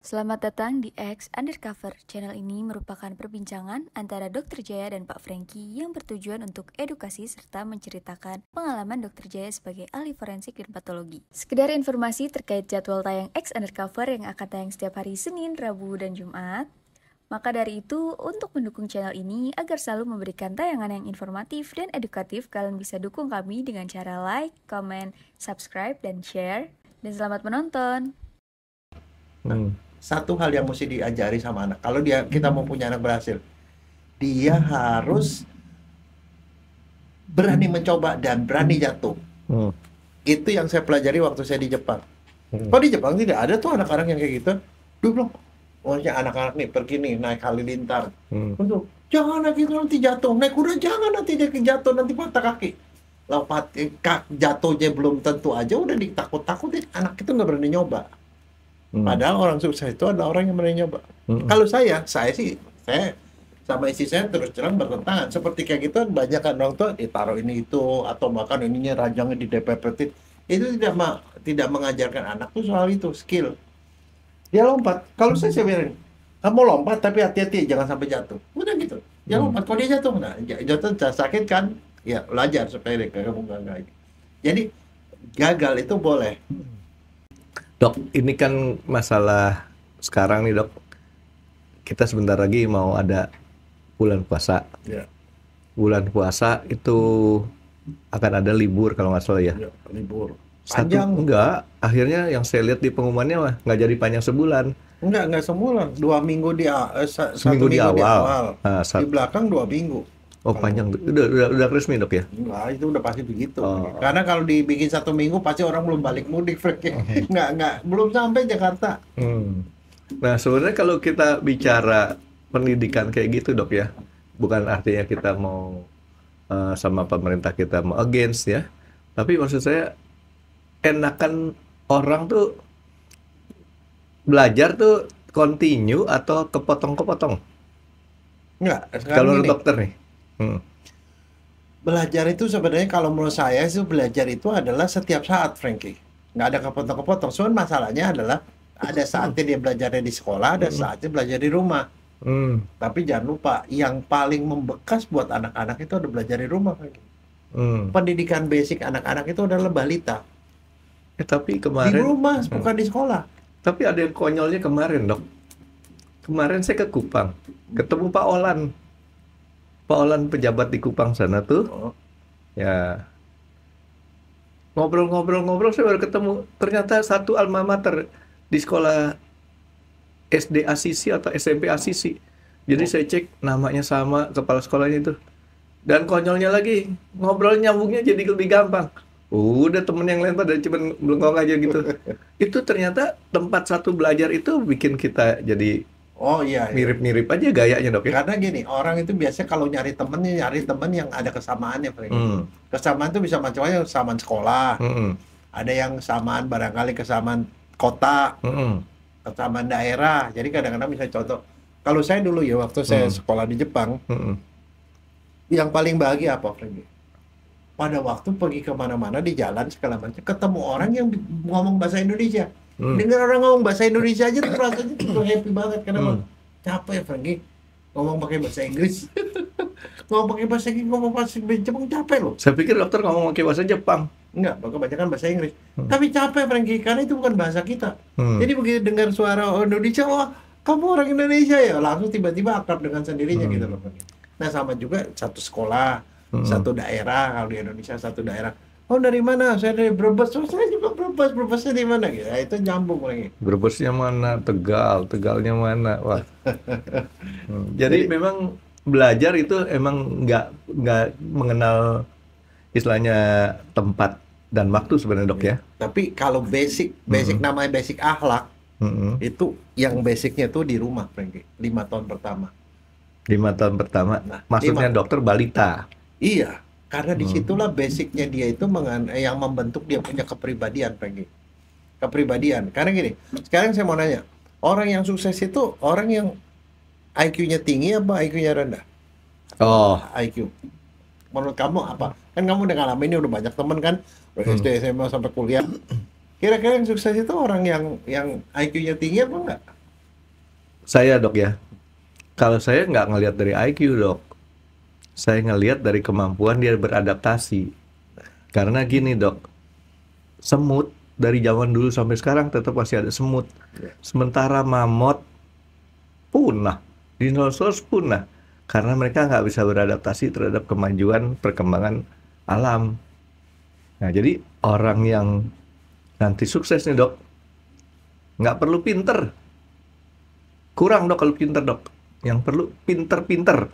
Selamat datang di X Undercover. Channel ini merupakan perbincangan antara Dr. Jaya dan Pak Franky yang bertujuan untuk edukasi serta menceritakan pengalaman Dr. Jaya sebagai ahli forensik dan patologi. Sekedar informasi terkait jadwal tayang X Undercover yang akan tayang setiap hari Senin, Rabu, dan Jumat. Maka dari itu, untuk mendukung channel ini agar selalu memberikan tayangan yang informatif dan edukatif, kalian bisa dukung kami dengan cara like, comment, subscribe, dan share. Dan selamat menonton! Satu hal yang mesti diajari sama anak, kalau kita mau punya anak berhasil, dia harus berani mencoba dan berani jatuh. Itu yang saya pelajari waktu saya di Jepang. Kok di Jepang tidak ada tuh anak-anak yang kayak gitu? Dia bilang, maksudnya anak-anak nih pergi nih naik halilintar, jangan naik itu nanti jatuh, naik kuda jangan nanti dia jatuh, nanti patah kaki. Lompat jatuhnya belum tentu aja udah ditakut-takutin, anak itu nggak berani nyoba. Padahal orang sukses itu adalah orang yang berani nyoba. Kalau saya sama istri saya terus terang bertentangan. Seperti kayak gitu banyak kan orang tua ditaruh ini itu atau bahkan ininya rajangnya di DPPT. Itu tidak mengajarkan anak tuh soal itu skill. Dia lompat. Kalau saya bilang, kamu lompat tapi hati-hati jangan sampai jatuh. Udah gitu. Dia lompat. Kalau dia jatuh, nah jatuh sakit kan? Ya belajar supaya kamu nggak. Jadi gagal itu boleh. Dok, ini kan masalah sekarang nih dok, kita sebentar lagi mau ada bulan puasa. Ya. Bulan puasa itu akan ada libur kalau nggak salah ya. Ya, libur. Panjang? Enggak, akhirnya yang saya lihat di pengumumannya mah nggak jadi panjang sebulan. Enggak sebulan, 2 minggu Seminggu di awal. Nah, di belakang 2 minggu. Oh panjang, udah resmi dok ya? Enggak, itu udah pasti begitu. Karena kalau dibikin 1 minggu pasti orang belum balik mudik, Frank. Belum sampai Jakarta. Nah sebenarnya kalau kita bicara pendidikan kayak gitu dok ya, bukan artinya kita mau sama pemerintah kita mau against ya, tapi maksud saya enakan orang tuh belajar tuh continue atau kepotong-kepotong? Enggak, kalau dokter nih. Belajar itu sebenarnya kalau menurut saya itu belajar itu adalah setiap saat, Frankie. Nggak ada kepotong-kepotong. Soalnya masalahnya adalah ada saatnya dia belajarnya di sekolah, ada saatnya belajar di rumah. Tapi jangan lupa, yang paling membekas buat anak-anak itu ada belajar di rumah, Frankie. Pendidikan basic anak-anak itu adalah balita. Tapi kemarin di rumah, bukan di sekolah. Tapi ada yang konyolnya kemarin, dok. Kemarin saya ke Kupang, ketemu Pak Olan. Pak Olan pejabat di Kupang sana tuh, ya ngobrol-ngobrol saya baru ketemu. Ternyata satu alma mater di sekolah SD Asisi atau SMP Asisi. Jadi saya cek namanya sama, kepala sekolahnya itu. Dan konyolnya lagi, ngobrol nyambungnya jadi lebih gampang. Udah temen yang lain pada cuma belengong aja gitu. Itu ternyata tempat satu belajar itu bikin kita jadi mirip-mirip aja gayanya dok ya. Karena gini, orang itu biasanya kalau nyari temen yang ada kesamaannya, Frank. Kesamaan itu bisa macam-macam, kesamaan sekolah, ada yang samaan barangkali kesamaan kota, kesamaan daerah. Jadi kadang-kadang bisa contoh. Kalau saya dulu ya waktu saya sekolah di Jepang, yang paling bahagia apa, Frank? Pada waktu pergi kemana-mana di jalan segala macam, ketemu orang yang ngomong bahasa Indonesia. Dengar orang ngomong bahasa Indonesia aja tuh rasanya tuh happy banget. Kenapa? Capek, Franky. Ngomong pakai bahasa Inggris. ngomong pakai bahasa Jepang capek loh. Saya pikir dokter ngomong pakai bahasa Jepang. Enggak, kebanyakan bahasa Inggris. Tapi capek, Franky, karena itu bukan bahasa kita. Jadi begitu dengar suara Indonesia, wah, kamu orang Indonesia ya, langsung tiba-tiba akrab dengan sendirinya gitu loh, Franky. Nah, sama juga satu sekolah, satu daerah, kalau di Indonesia satu daerah. Oh, dari mana? Saya dari Brebes. Oh, saya juga Brebes. Brebesnya di mana gitu? Nah, itu nyambung lagi. Brebesnya mana? Tegalnya mana? Wah. Jadi memang belajar itu emang nggak mengenal istilahnya tempat dan waktu sebenarnya dok ya. Tapi kalau basic namanya basic akhlak, itu yang basicnya tuh di rumah, Franky. 5 tahun pertama. 5 tahun pertama. Nah, maksudnya dokter balita. Iya. Karena disitulah basicnya dia itu yang membentuk dia punya kepribadian, Franky. Kepribadian. Karena gini, sekarang saya mau nanya, orang yang sukses itu orang yang IQ-nya tinggi apa IQ-nya rendah? IQ. Menurut kamu apa? Kan kamu udah ngalamin ini, udah banyak temen kan, SD, SMA sampai kuliah. Kira-kira yang sukses itu orang yang IQ-nya tinggi apa enggak? saya dok ya, kalau saya nggak ngelihat dari IQ dok, saya ngelihat dari kemampuan dia beradaptasi. Karena gini dok, semut dari zaman dulu sampai sekarang tetap masih ada semut. Sementara mamut punah, dinosaurus punah, karena mereka nggak bisa beradaptasi terhadap kemajuan perkembangan alam. Nah jadi orang yang nanti sukses nih dok, nggak perlu pinter, kurang dok kalau pinter dok, yang perlu pinter-pinter.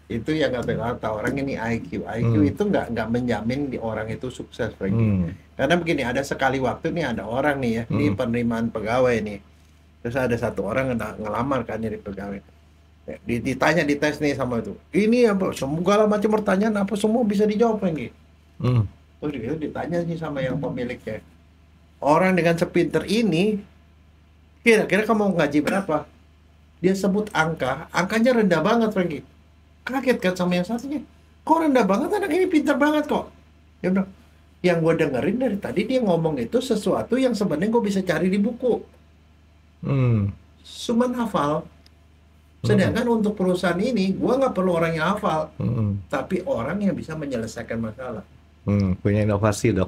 Itu yang kata orang ini IQ itu nggak menjamin di orang itu sukses, Franky. Karena begini, ada sekali waktu nih ada orang nih ya di penerimaan pegawai nih, terus ada satu orang ngelamar kan jadi pegawai, ditanya di tes nih sama itu, ini apa segala macam pertanyaan apa semua bisa dijawab, Franky. Terus itu ditanya sih sama yang pemiliknya, orang dengan sepinter ini kira-kira kamu ngaji berapa? Dia sebut angkanya rendah banget, Franky. Kaget kan sama yang satunya, kok rendah banget, anak ini pintar banget kok. Dia bilang, yang gue dengerin dari tadi dia ngomong itu sesuatu yang sebenarnya gue bisa cari di buku. Cuman hafal. Sedangkan untuk perusahaan ini gue nggak perlu orang yang hafal, tapi orang yang bisa menyelesaikan masalah. Punya inovasi dok.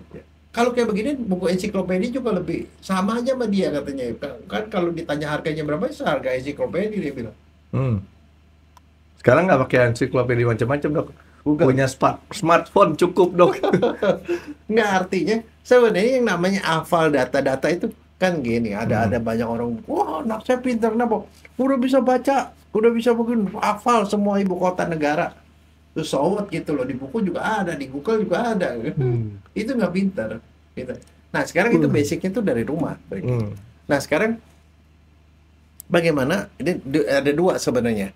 Kalau kayak begini buku ensiklopedia juga lebih sama aja sama dia katanya. Kan kalau ditanya harganya berapa, seharga ensiklopedia dia bilang. Sekarang nggak pakai ensiklopedia macam-macam dok. Punya smartphone cukup dok. Nggak, artinya sebenarnya yang namanya hafal data-data itu kan gini, ada banyak orang, wah anak saya pintar napa, udah bisa baca, udah bisa mungkin hafal semua ibu kota negara. Terus sowot gitu loh, di buku juga ada, di Google juga ada. Itu nggak pintar gitu. Nah sekarang itu basicnya itu dari rumah. Nah sekarang bagaimana, ini ada dua sebenarnya.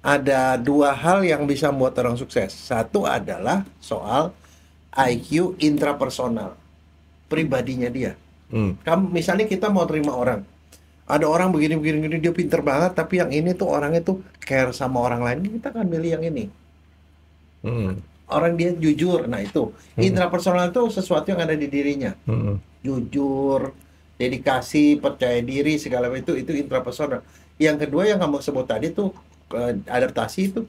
Ada dua hal yang bisa membuat orang sukses. Satu adalah soal IQ intrapersonal, pribadinya dia. Kamu misalnya kita mau terima orang, ada orang begini dia pinter banget, tapi yang ini tuh orangnya tuh care sama orang lain, kita akan milih yang ini. Orang dia jujur, nah itu intrapersonal itu sesuatu yang ada di dirinya. Jujur, dedikasi, percaya diri, segala itu intrapersonal. Yang kedua yang kamu sebut tadi tuh adaptasi, itu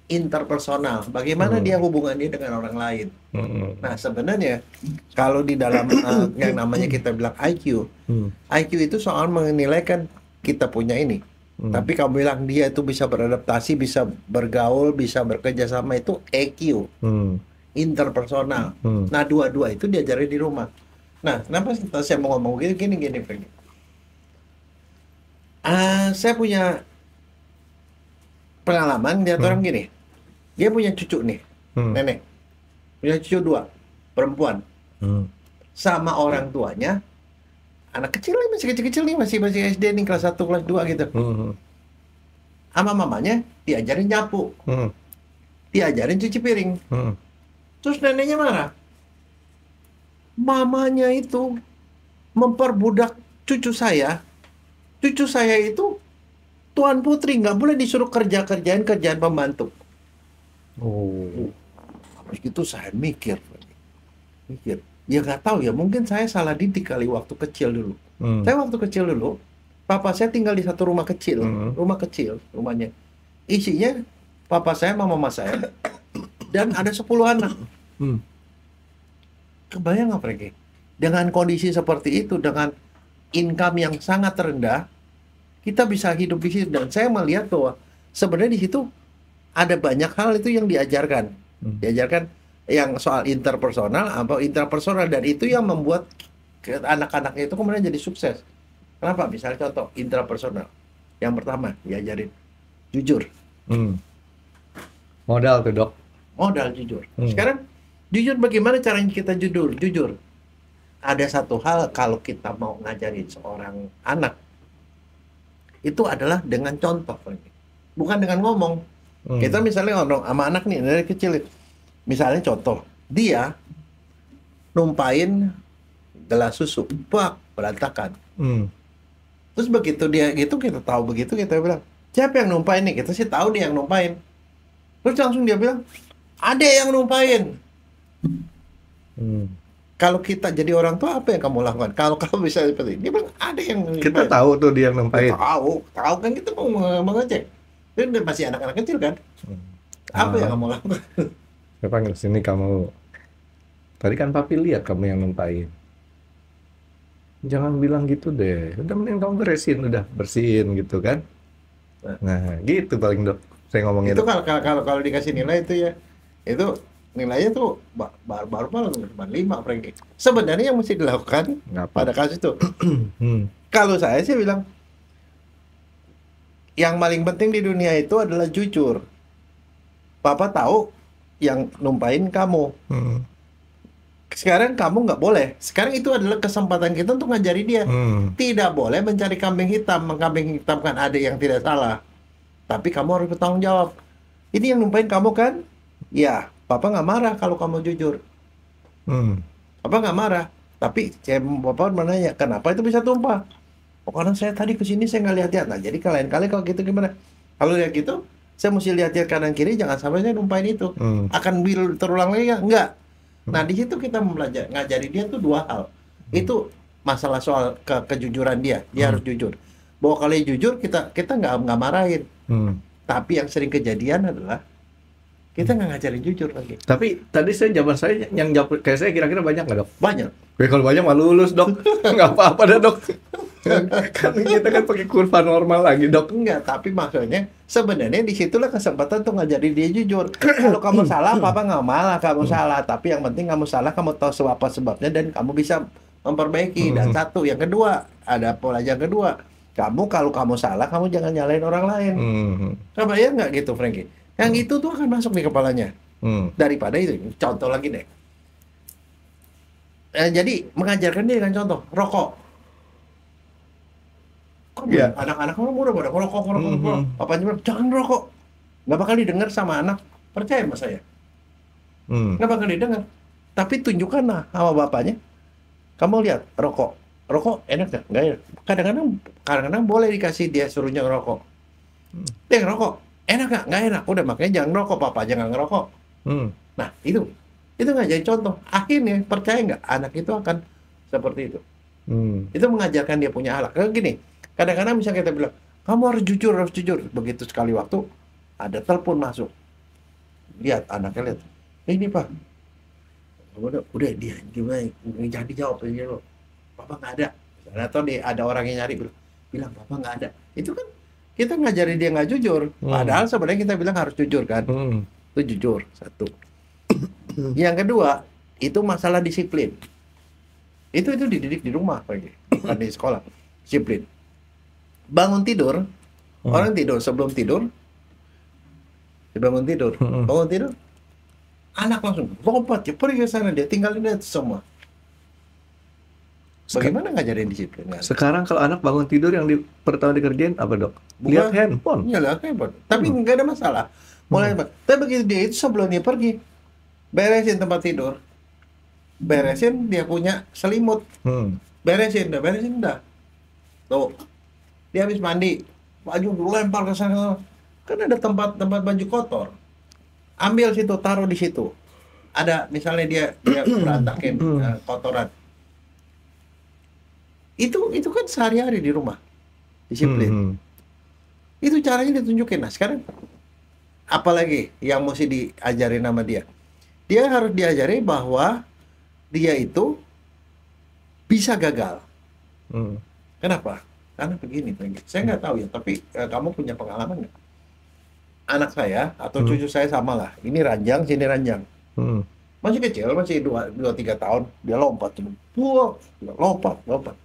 interpersonal. Bagaimana dia hubungannya dengan orang lain. Nah sebenarnya kalau di dalam yang namanya kita bilang IQ, IQ itu soal menilai kan kita punya ini. Tapi kamu bilang dia itu bisa beradaptasi, bisa bergaul, bisa bekerja sama, itu EQ, interpersonal. Nah dua-dua itu diajari di rumah. Nah kenapa saya mau ngomong gini Frank? Saya punya pengalaman, lihat orang gini, dia punya cucu nih, nenek, punya cucu 2, perempuan, sama orang tuanya, anak kecil nih, masih kecil-kecil nih, masih SD nih, kelas 1, kelas 2 gitu. Sama mamanya diajarin nyapu, diajarin cuci piring. Terus neneknya marah. Mamanya itu memperbudak cucu saya. Cucu saya itu tuan putri, nggak boleh disuruh kerjaan pembantu. Terus gitu saya mikir, ya nggak tahu ya, mungkin saya salah didik kali waktu kecil dulu. Saya waktu kecil dulu, papa saya tinggal di satu rumah kecil, rumahnya isinya papa saya sama mama saya, dan ada 10 anak. Kebayang nggak, Franky? Dengan kondisi seperti itu, dengan income yang sangat rendah, kita bisa hidup di situ. Dan saya melihat bahwa sebenarnya di situ ada banyak hal itu yang diajarkan. Diajarkan yang soal interpersonal, dan itu yang membuat anak-anaknya itu kemudian jadi sukses. Kenapa? Misalnya contoh intrapersonal. Yang pertama diajarin jujur. Modal tuh dok. Modal jujur. Sekarang jujur, bagaimana caranya kita jujur? Ada satu hal kalau kita mau ngajarin seorang anak, itu adalah dengan contoh, bukan dengan ngomong. Kita misalnya ngomong sama anak nih dari kecil, misalnya contoh, dia numpain gelas susu, berantakan. Terus begitu dia gitu, kita tahu begitu, kita bilang, siapa yang numpain nih? Kita sih tahu dia yang numpain. Terus langsung dia bilang, ada yang numpain. kalau kita jadi orang tua apa yang kamu lakukan? Kalau kamu bisa seperti ini, dia bilang ada yang Kita tahu tuh dia yang numpain. tahu kan kita mau ngecek. Dia masih anak-anak kecil kan? Apa yang kamu lakukan? Saya panggil sini, kamu. Tadi kan papi lihat kamu yang numpain. Jangan bilang gitu deh. Udah mending kamu beresin, udah bersihin gitu kan. Nah, gitu paling Dok. Saya ngomongin. Itu kalau dikasih nilai itu ya, itu nilainya tuh baru cuma 5, Frankie. Sebenarnya yang mesti dilakukan pada kasus itu, kalau saya sih bilang, yang paling penting di dunia itu adalah jujur. Papa tahu yang numpain kamu. Sekarang kamu nggak boleh. Sekarang itu adalah kesempatan kita untuk ngajari dia. Tidak boleh mencari kambing hitam. Kambing hitam kan ada yang tidak salah. Tapi kamu harus bertanggung jawab. Ini yang numpain kamu kan? Ya, Papa nggak marah kalau kamu jujur. Papa nggak marah. Tapi Papa menanya, kenapa itu bisa tumpah? Oh, karena saya tadi kesini saya nggak lihat-lihat. Nah, jadi lain-kali kalau gitu gimana? Kalau lihat gitu, saya mesti lihat-lihat kanan kiri, jangan sampai saya numpain itu. Akan terulang lagi nggak? Enggak. Nah, di situ kita ngajari dia tuh 2 hal. Itu masalah soal kejujuran dia. Dia harus jujur. Bahwa kalau jujur kita nggak marahin. Tapi yang sering kejadian adalah kita nggak ngajarin jujur lagi. Tapi tadi zaman saya yang jawab kayak saya kira-kira banyak nggak Dok? Banyak. Kalau banyak mah lulus Dok. Nggak apa-apa dah Dok. Kan kita kan pakai kurva normal lagi Dok. Enggak, tapi maksudnya sebenarnya disitulah kesempatan untuk ngajarin dia jujur. Kalau kamu salah, Papa nggak malah kamu salah. Tapi yang penting kamu salah, kamu tahu sebabnya dan kamu bisa memperbaiki. Dan satu, yang kedua, ada pelajaran kedua. Kalau kamu salah, kamu jangan nyalain orang lain. Coba ya nggak gitu, Frankie? Yang itu tuh akan masuk di kepalanya. Daripada itu, contoh lagi deh. Jadi mengajarkan dia dengan contoh, rokok. Ya. Anak-anak kamu udah pada rokok. Papanya bilang, jangan rokok. Nggak bakal didengar sama anak. Percaya sama saya. Nggak bakal didengar. Tapi tunjukkanlah sama bapaknya. Kamu lihat, rokok enak nggak? Nggak enak. Kadang-kadang boleh dikasih dia suruhnya ngerokok. Dia ngerokok. Enak nggak? Nggak enak. Udah, makanya jangan rokok. Papa jangan ngerokok. Nah, itu nggak jadi contoh. Akhirnya, percaya nggak? Anak itu akan seperti itu. Itu mengajarkan dia punya akhlak. Kayak gini. Kadang-kadang misalnya kita bilang, kamu harus jujur. Begitu sekali waktu, ada telepon masuk. Lihat, anaknya lihat. Ini Pak. Udah dia gimana? Jadi jawab aja lo. Papa nggak ada. Atau ada orang yang nyari bilang Papa nggak ada. Itu kan kita ngajarin dia nggak jujur. Padahal sebenarnya kita bilang harus jujur kan. Itu jujur, satu. Yang kedua, itu masalah disiplin. Itu dididik di rumah, bukan di sekolah. Disiplin. Bangun tidur, orang tidur sebelum tidur, bangun tidur, anak langsung lompat ya pergi ke sana, dia tinggalin dia semua. Bagaimana ngajarin disiplin? Kan? Sekarang kalau anak bangun tidur yang pertama dikerjain apa Dok? Lihat handphone. Iya, lihat handphone. Tapi nggak ada masalah. Tapi begitu dia itu sebelum dia pergi, beresin tempat tidur, beresin dia punya selimut, beresin dah. Tuh. Dia habis mandi, baju lempar ke sana. Kan ada tempat baju kotor. Ambil situ, taruh di situ. Ada misalnya dia berantakin kotoran. Itu kan sehari-hari di rumah. Disiplin. Itu caranya ditunjukin. Nah, sekarang apalagi yang mesti diajarin sama dia? Dia harus diajari bahwa dia itu bisa gagal. Kenapa? Karena begini, saya nggak tahu ya, tapi kamu punya pengalaman nggak? Anak saya atau cucu saya sama lah, ini ranjang, sini ranjang. Masih kecil, masih 2-3 tahun, dia lompat, lompat.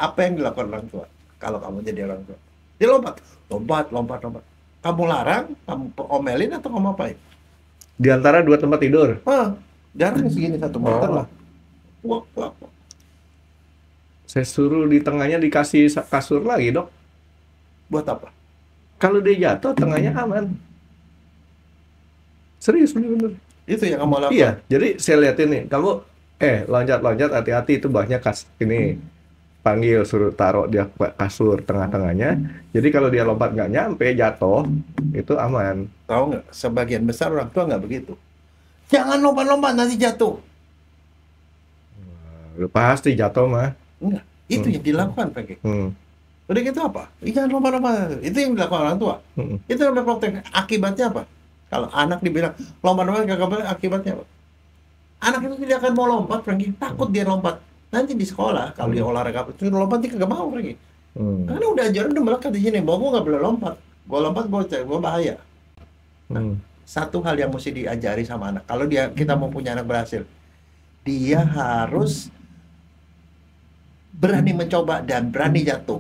Apa yang dilakukan orang tua? Kalau kamu jadi orang tua, dia lompat. Kamu larang, kamu omelin atau kamu apain? Di antara 2 tempat tidur? Jarang segini 1 meter lah. Saya suruh di tengahnya dikasih kasur lagi Dok. Buat apa? Kalau dia jatuh tengahnya aman. Serius bener-bener. Itu yang kamu lakukan? Iya, jadi saya liatin nih, kamu loncat hati-hati itu banyak ini panggil suruh taruh dia kasur tengah-tengahnya. Jadi kalau dia lompat nggak nyampe jatuh itu aman. Tahu nggak? Sebagian besar orang tua nggak begitu. Jangan lompat-lompat nanti jatuh. pasti jatuh mah. Enggak, itu yang dilakukan Franky. Udah gitu apa? Jangan lompat-lompat. Itu yang dilakukan orang tua. Itu namanya protek. Akibatnya apa? Kalau anak dibilang lompat-lompat gak boleh, akibatnya apa? Anak itu tidak akan mau lompat, Franky. Takut dia lompat. Nanti di sekolah kalau dia olahraga itu lompat dia kagak mau, Franky. Karena udah ajaran udah melekat di sini bahwa gue nggak boleh lompat. Gue lompat gue bahaya. Nah, satu hal yang mesti diajari sama anak. Kalau kita mau punya anak berhasil, dia harus berani mencoba dan berani jatuh.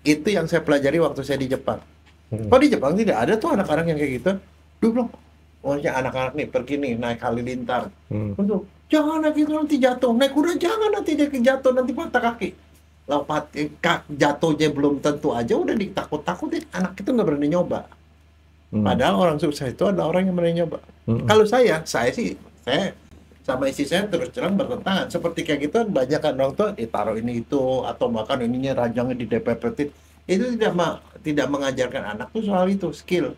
Itu yang saya pelajari waktu saya di Jepang. Kalau di Jepang tidak ada tuh anak-anak yang kayak gitu. Dulu maksudnya anak-anak nih pergi nih naik halilintar. Untuk jangan naik itu nanti jatuh. Naik kuda jangan nanti dia jatuh nanti patah kaki. Lompat jatuhnya belum tentu aja udah ditakut-takutin. Anak itu nggak berani nyoba. Padahal orang sukses itu ada orang yang berani nyoba. Kalau saya sama istri saya terus terang bertentangan. Seperti kayak gitu banyak kan orang tua ditaruh ini itu atau bahkan ininya rajangnya di DPPT. Itu tidak mengajarkan anak tuh soal itu skill.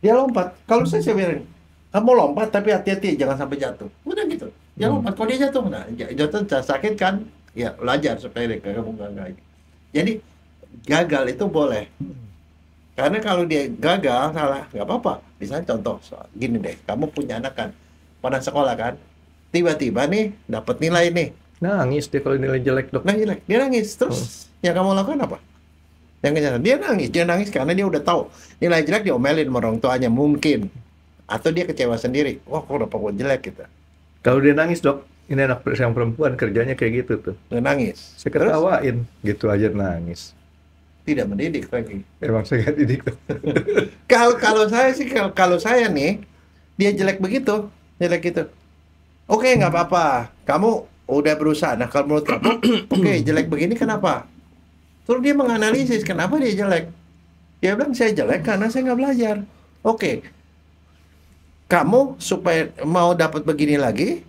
Dia lompat. Kalau saya bilang kamu lompat tapi hati-hati jangan sampai jatuh. Udah gitu. Dia lompat. Kalau dia jatuh, nah jatuh sakit kan? Ya belajar supaya kamu nggak. Jadi gagal itu boleh. Karena kalau dia gagal salah nggak apa-apa. Misalnya contoh gini deh, kamu punya anak kan, pada sekolah kan, tiba-tiba nih dapat nilai nih. Nangis dia kalau nilai jelek dok. Nah jelek, dia nangis. Terus yang kamu lakukan apa? Yang kenyataan dia nangis karena dia udah tahu nilai jelek diomelin sama orang tuanya mungkin, atau dia kecewa sendiri. Wah kok udah gue jelek gitu. Kalau dia nangis dok, ini anak yang perempuan kerjanya kayak gitu tuh. Dia nangis. Saya ketawain, gitu aja nangis. Tidak mendidik lagi. Emang saya nggak didik. Kalau saya nih, dia jelek begitu, jelek gitu. Oke, nggak apa-apa. Kamu udah berusaha. Nah, kalau menurut kamu, oke, jelek begini kenapa? Terus dia menganalisis kenapa dia jelek. Dia bilang saya jelek karena saya nggak belajar. Oke, kamu supaya mau dapat begini lagi,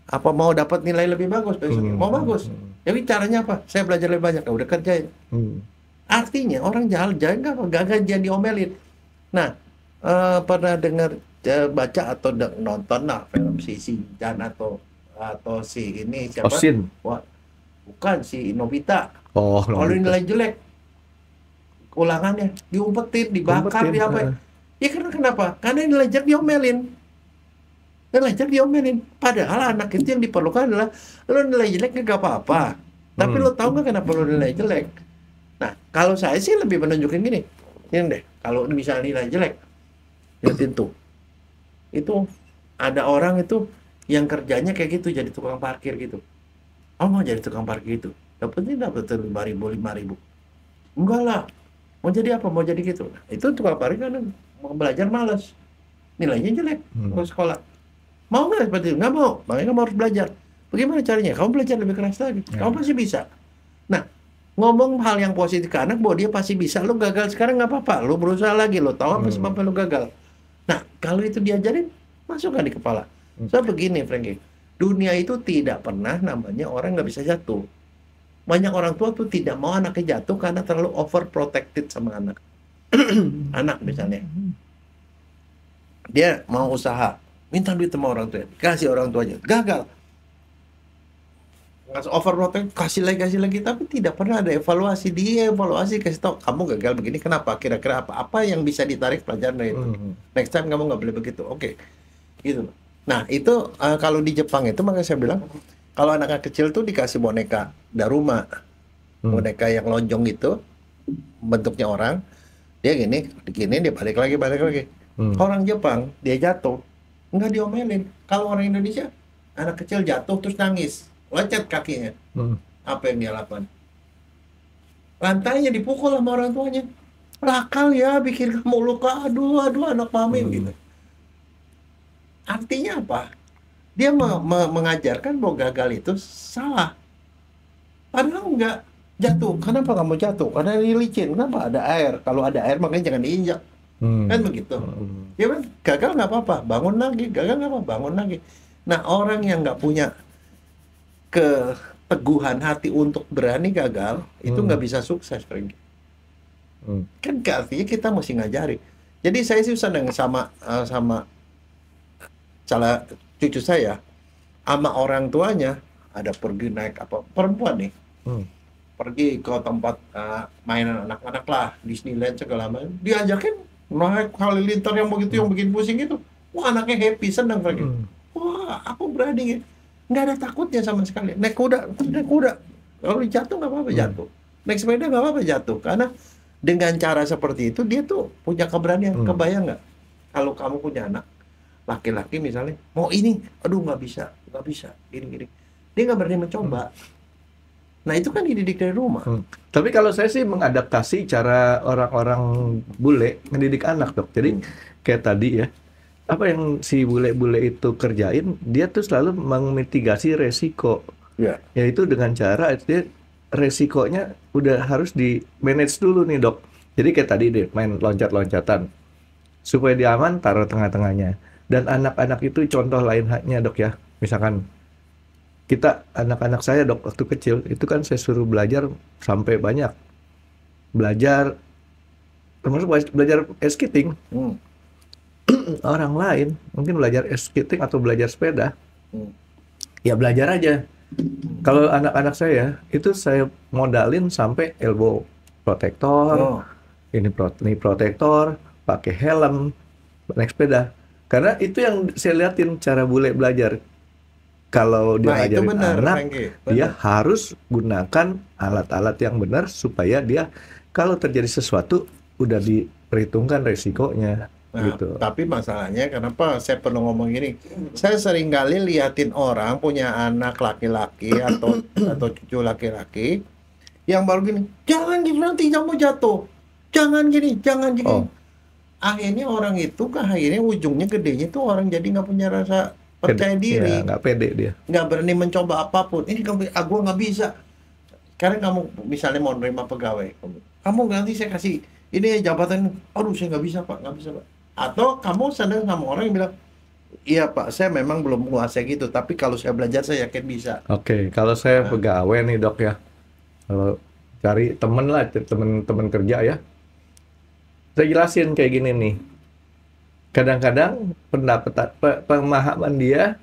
apa mau dapat nilai lebih bagus besoknya? Mau bagus. Jadi caranya apa? Saya belajar lebih banyak. Udah kerjain. Artinya orang jalan nggak gajian diomelin. Nah, pernah dengar baca atau nonton lah film si Shinchan atau si ini siapa? Osin. Wah, bukan si Nobita. Oh, kalau nilai jelek, ulangannya diumpetin, dibakar, diapain? Ya karena kenapa? Karena nilai jelek diomelin. Nilai jelek diomelin. Padahal anak itu yang diperlukan adalah lo nilai jelek nggak apa-apa. Tapi lo tahu nggak kenapa lo nilai jelek? Nah, kalau saya sih lebih menunjukin gini. Ini deh, kalau misalnya nilai jelek, lihatin tuh. Itu ada orang itu yang kerjanya kayak gitu, jadi tukang parkir gitu. Oh, mau jadi tukang parkir gitu. Dapatnya dapat 5.000. Enggak lah. Mau jadi apa? Mau jadi gitu. Nah, itu tukang parkir kan mau belajar malas. Nilainya jelek ke sekolah. Mau nggak seperti itu? Nggak mau. Makanya kamu harus belajar. Bagaimana caranya? Kamu belajar lebih keras lagi. Kamu pasti bisa. Nah, ngomong hal yang positif ke anak bahwa dia pasti bisa. Lo gagal sekarang nggak apa-apa. Lo berusaha lagi. Lo tahu apa sebabnya lo gagal. Nah, kalau itu diajarin, masukkan di kepala. So begini, Franky. Dunia itu tidak pernah namanya orang nggak bisa jatuh. Banyak orang tua tuh tidak mau anaknya jatuh karena terlalu overprotected sama anak. Anak misalnya. Dia mau usaha. Minta duit sama orang tua. Kasih orang tuanya. Gagal. Overprotect, kasih lagi, tapi tidak pernah ada evaluasi. Dia evaluasi, kasih tahu kamu gagal begini kenapa, kira-kira apa yang bisa ditarik pelajaran dari itu. Next time kamu nggak boleh begitu. Oke. Gitu. Nah itu kalau di Jepang itu makanya saya bilang kalau anak kecil tuh dikasih boneka Daruma, boneka yang lonjong itu bentuknya orang, dia gini dia balik lagi. Orang Jepang dia jatuh nggak diomelin. Kalau orang Indonesia anak kecil jatuh terus nangis, lecet kakinya. Apa yang dia lakukan? Lantainya dipukul sama orang tuanya. Lakal ya, bikin kamu luka. Aduh anak mami gitu. Artinya apa? Dia mengajarkan bahwa gagal itu salah. Padahal enggak. Jatuh. Kenapa kamu jatuh? Karena ini licin. Kenapa? Ada air. Kalau ada air makanya jangan diinjak. Kan begitu. Ya kan? Gagal nggak apa-apa. Bangun lagi. Gagal nggak apa-apa. Bangun lagi. Nah orang yang nggak punya keteguhan hati untuk berani gagal itu nggak bisa sukses, Franky. Kan artinya kita mesti ngajari. Jadi saya sih senang sama salah cucu saya sama orang tuanya ada pergi naik apa perempuan nih, pergi ke tempat mainan anak-anak lah, Disneyland segala macam, diajakin naik halilintar yang begitu yang bikin pusing itu. Wah, anaknya happy, senang lagi. Wah, aku berani, nggak ada takutnya sama sekali. Naik kuda, kalau jatuh nggak apa-apa jatuh, naik sepeda nggak apa-apa jatuh, karena dengan cara seperti itu dia tuh punya keberanian. Kebayang nggak kalau kamu punya anak laki-laki misalnya, mau ini, aduh nggak bisa, gini, dia nggak berani mencoba. Nah itu kan dididik dari rumah. Tapi kalau saya sih mengadaptasi cara orang-orang bule mendidik anak, Dok. Jadi kayak tadi ya, apa yang si bule-bule itu kerjain, dia tuh selalu memitigasi resiko. Yaitu dengan cara dia resikonya udah harus di manage dulu nih, Dok. Jadi kayak tadi deh main loncat-loncatan, supaya dia aman taruh tengah-tengahnya. Dan anak-anak itu contoh lain haknya, Dok ya. Misalkan kita, anak-anak saya, Dok, waktu kecil itu kan saya suruh belajar sampai banyak. Belajar, termasuk belajar skating. Orang lain mungkin belajar skating atau belajar sepeda. Ya belajar aja. Kalau anak-anak saya itu saya modalin sampai elbow protector, ini protektor, pakai helm, naik sepeda. Karena itu yang saya liatin cara bule belajar. Kalau dia ngajarin anak, dia harus gunakan alat-alat yang benar supaya dia kalau terjadi sesuatu udah diperhitungkan resikonya. Nah, gitu. Tapi masalahnya kenapa saya perlu ngomong gini? Saya sering kali liatin orang punya anak laki-laki atau cucu laki-laki yang baru gini, jangan gitu nanti kamu jatuh, jangan gini. Akhirnya orang itu akhirnya ujungnya gedenya tuh orang jadi nggak punya rasa percaya diri, nggak pede dia, nggak berani mencoba apapun. Ini kamu, gua nggak bisa. Karena kamu misalnya mau nerima pegawai, kamu nanti saya kasih ini jabatan, aduh saya nggak bisa pak. Atau kamu sedang sama orang yang bilang, iya pak, saya memang belum menguasai gitu, tapi kalau saya belajar saya yakin bisa. Oke, kalau saya pegawai nih, Dok ya, kalau cari temen lah, temen kerja ya, saya jelasin kayak gini nih. Kadang-kadang pemahaman dia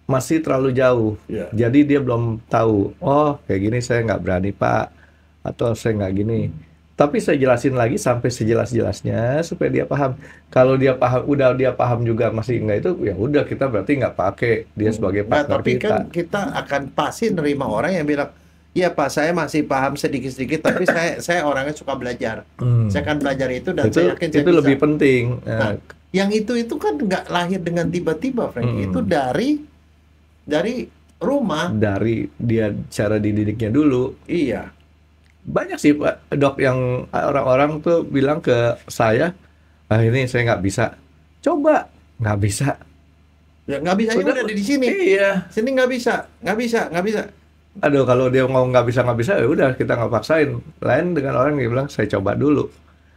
masih terlalu jauh. Jadi dia belum tahu, oh kayak gini saya nggak berani pak, atau saya nggak gini. Tapi saya jelasin lagi sampai sejelas-jelasnya supaya dia paham. Kalau dia paham, udah dia paham juga masih enggak itu, ya udah kita berarti nggak pakai dia sebagai partner tapi kita. Kan kita akan pasti nerima orang yang bilang, iya Pak, saya masih paham sedikit-sedikit, tapi saya orangnya suka belajar. Saya akan belajar itu dan saya yakin saya itu bisa. lebih penting. Nah, yang itu kan nggak lahir dengan tiba-tiba, Frank. Itu dari rumah. Dari dia cara dididiknya dulu. Iya. Banyak sih Pak, Dok, yang orang-orang tuh bilang ke saya, ini saya nggak bisa. Coba, nggak bisa. Ya nggak bisa, udah di sini. Iya. Sini nggak bisa. Aduh, kalau dia mau nggak bisa, ya udah kita nggak paksain. Lain dengan orang yang bilang saya coba dulu.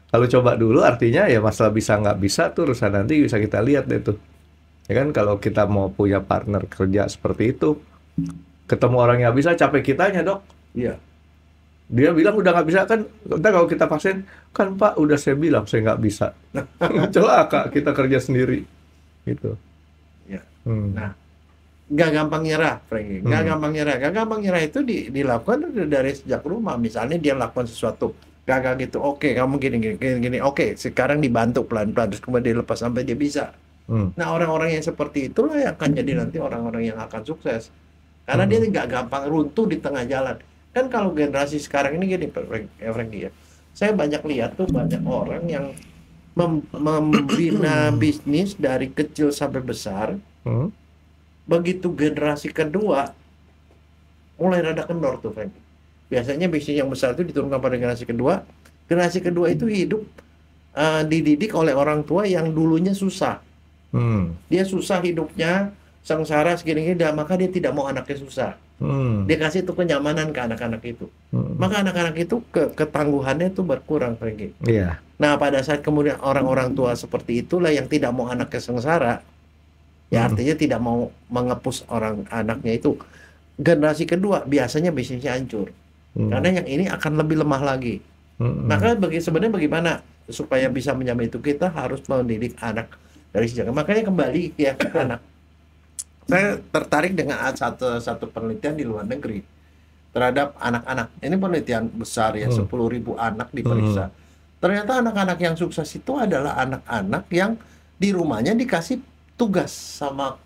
Kalau coba dulu artinya ya masalah bisa nggak bisa tuh urusan nanti bisa kita lihat deh tuh. Ya kan kalau kita mau punya partner kerja seperti itu, ketemu orang yang bisa capek kitanya, Dok. Iya. Dia bilang udah nggak bisa kan, entah kalau kita paksain, kan Pak udah saya bilang saya nggak bisa. Celaka kita kerja sendiri, gitu. Ya. Nah, nggak gampang nyerah, Franky. Nggak gampang nyerah itu dilakukan dari sejak rumah. Misalnya dia lakukan sesuatu gagal gitu, oke kamu gini, oke sekarang dibantu pelan-pelan terus kemudian dilepas sampai dia bisa. Nah orang-orang yang seperti itulah yang akan jadi nanti orang-orang yang akan sukses. Karena dia nggak gampang runtuh di tengah jalan. Kan kalau generasi sekarang ini gini, Franky ya, saya banyak lihat tuh banyak orang yang membina bisnis dari kecil sampai besar. Begitu generasi kedua mulai rada kendor tuh, Franky. Biasanya bisnis yang besar itu diturunkan pada generasi kedua. Generasi kedua itu hidup dididik oleh orang tua yang dulunya susah. Dia susah hidupnya, sengsara segini-gini, maka dia tidak mau anaknya susah. Dia kasih tuh kenyamanan ke anak-anak itu. Maka anak-anak itu ketangguhannya itu berkurang, Franky. Iya. Nah pada saat kemudian orang-orang tua seperti itulah yang tidak mau anaknya sengsara, ya artinya tidak mau mengepus orang anaknya itu. Generasi kedua biasanya bisnisnya hancur. Karena yang ini akan lebih lemah lagi. Maka sebenarnya bagaimana supaya bisa menjamin itu, kita harus mendidik anak dari sejak. Makanya kembali ya ke anak. saya tertarik dengan satu penelitian di luar negeri terhadap anak-anak. Ini penelitian besar ya, 10.000 anak diperiksa. Ternyata anak-anak yang sukses itu adalah anak-anak yang di rumahnya dikasih tugas sama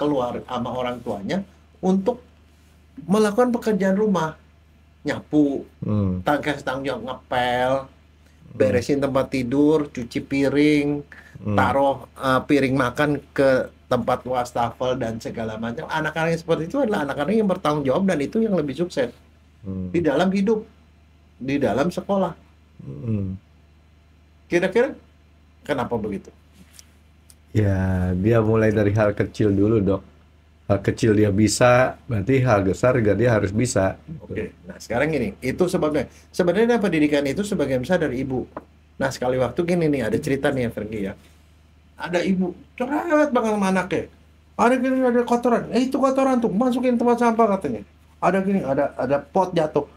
sama orang tuanya untuk melakukan pekerjaan rumah, nyapu, kasih tanggung jawab, ngepel, beresin tempat tidur, cuci piring, taruh piring makan ke tempat wastafel dan segala macam. Anak-anak yang seperti itu adalah anak-anak yang bertanggung jawab dan itu yang lebih sukses di dalam hidup, di dalam sekolah. Kira-kira kenapa begitu? Ya, dia mulai dari hal kecil dulu, Dok. Hal kecil dia bisa, berarti hal besar juga dia harus bisa. Oke. Nah, sekarang gini, itu sebabnya. Sebenarnya pendidikan itu sebagian besar dari ibu. Nah, sekali waktu gini nih, ada cerita nih ya, Frankie ya. Ada ibu, cerewet banget sama anaknya. Ada gini, ada kotoran. Itu kotoran tuh, masukin tempat sampah katanya. Ada gini, ada pot jatuh.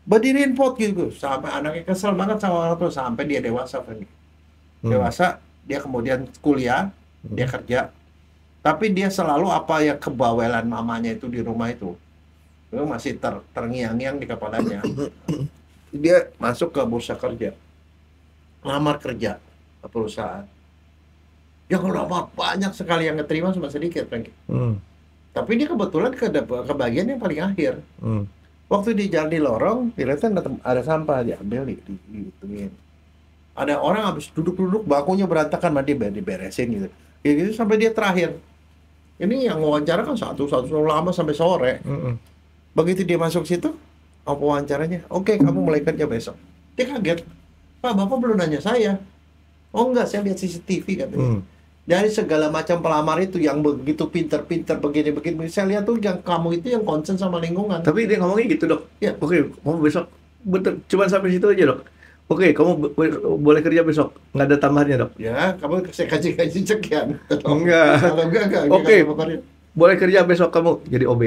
Berdiriin pot gitu. Sampai anaknya kesel banget sama orang tua. Sampai dia dewasa, Frankie. Dewasa, dia kemudian kuliah, dia kerja. Tapi dia selalu apa ya kebawelan mamanya itu di rumah itu masih terngiang-ngiang di kepalanya. Dia masuk ke bursa kerja, lamar kerja ke perusahaan. Ya kalau banyak sekali yang keterima cuma sedikit, Frankie. Tapi dia kebetulan ke bagian yang paling akhir. Waktu di jalan di lorong, dilihat ada sampah, diambil, dihitungin. Ada orang habis duduk-duduk, bakunya berantakan, dia diberesin gitu. Gitu sampai dia terakhir. Ini yang wawancara kan satu lama sampai sore. Begitu dia masuk situ, apa wawancaranya? Oke, kamu mulai kerja besok. Dia kaget. Pak, Bapak belum nanya saya. Oh enggak, saya lihat CCTV katanya. Dari segala macam pelamar itu yang begitu pinter-pinter begini-begini, saya lihat tuh yang kamu itu yang concern sama lingkungan. Tapi dia ngomongnya gitu, Dok. Ya. Oke, kamu besok betul, cuma sampai situ aja, Dok. Oke, kamu boleh kerja besok, nggak ada tambahannya, Dok. Ya, kamu saya kasih sekian. Enggak. Kalau enggak. Oke, boleh kerja besok kamu jadi OB.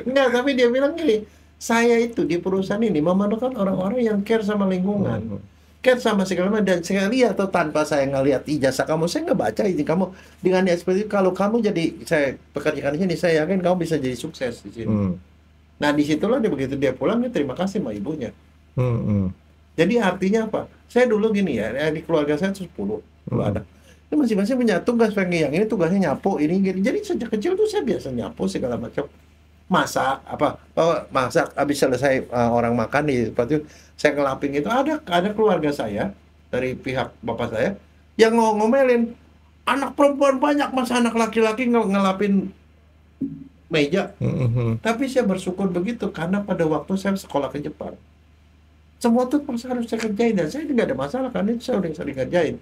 Enggak, tapi dia bilang gini, saya itu di perusahaan ini memerlukan orang-orang yang care sama lingkungan, care sama segala macam. Dan saya lihat atau tanpa saya ngelihat ijazah kamu, saya nggak baca izin kamu dengan seperti itu. Kalau kamu jadi saya pekerjakan di sini, saya yakin kamu bisa jadi sukses di sini. Nah, disitulah dia begitu dia pulang, dia terima kasih sama ibunya. Jadi artinya apa? Saya dulu gini ya, di keluarga saya 10 anak. Itu masing-masing punya tugas, Frankie. Yang ini tugasnya nyapu, ini gini. Jadi sejak kecil tuh saya biasa nyapu segala macam. Masak masak habis selesai orang makan di seperti itu, saya ngelapin itu. Ada keluarga saya dari pihak bapak saya yang ngomelin, anak perempuan banyak, masa anak laki-laki ngelapin meja. Tapi saya bersyukur begitu karena pada waktu saya sekolah ke Jepang, semua tuh harus saya kerjain dan saya tidak ada masalah karena itu saya udah sering kerjain.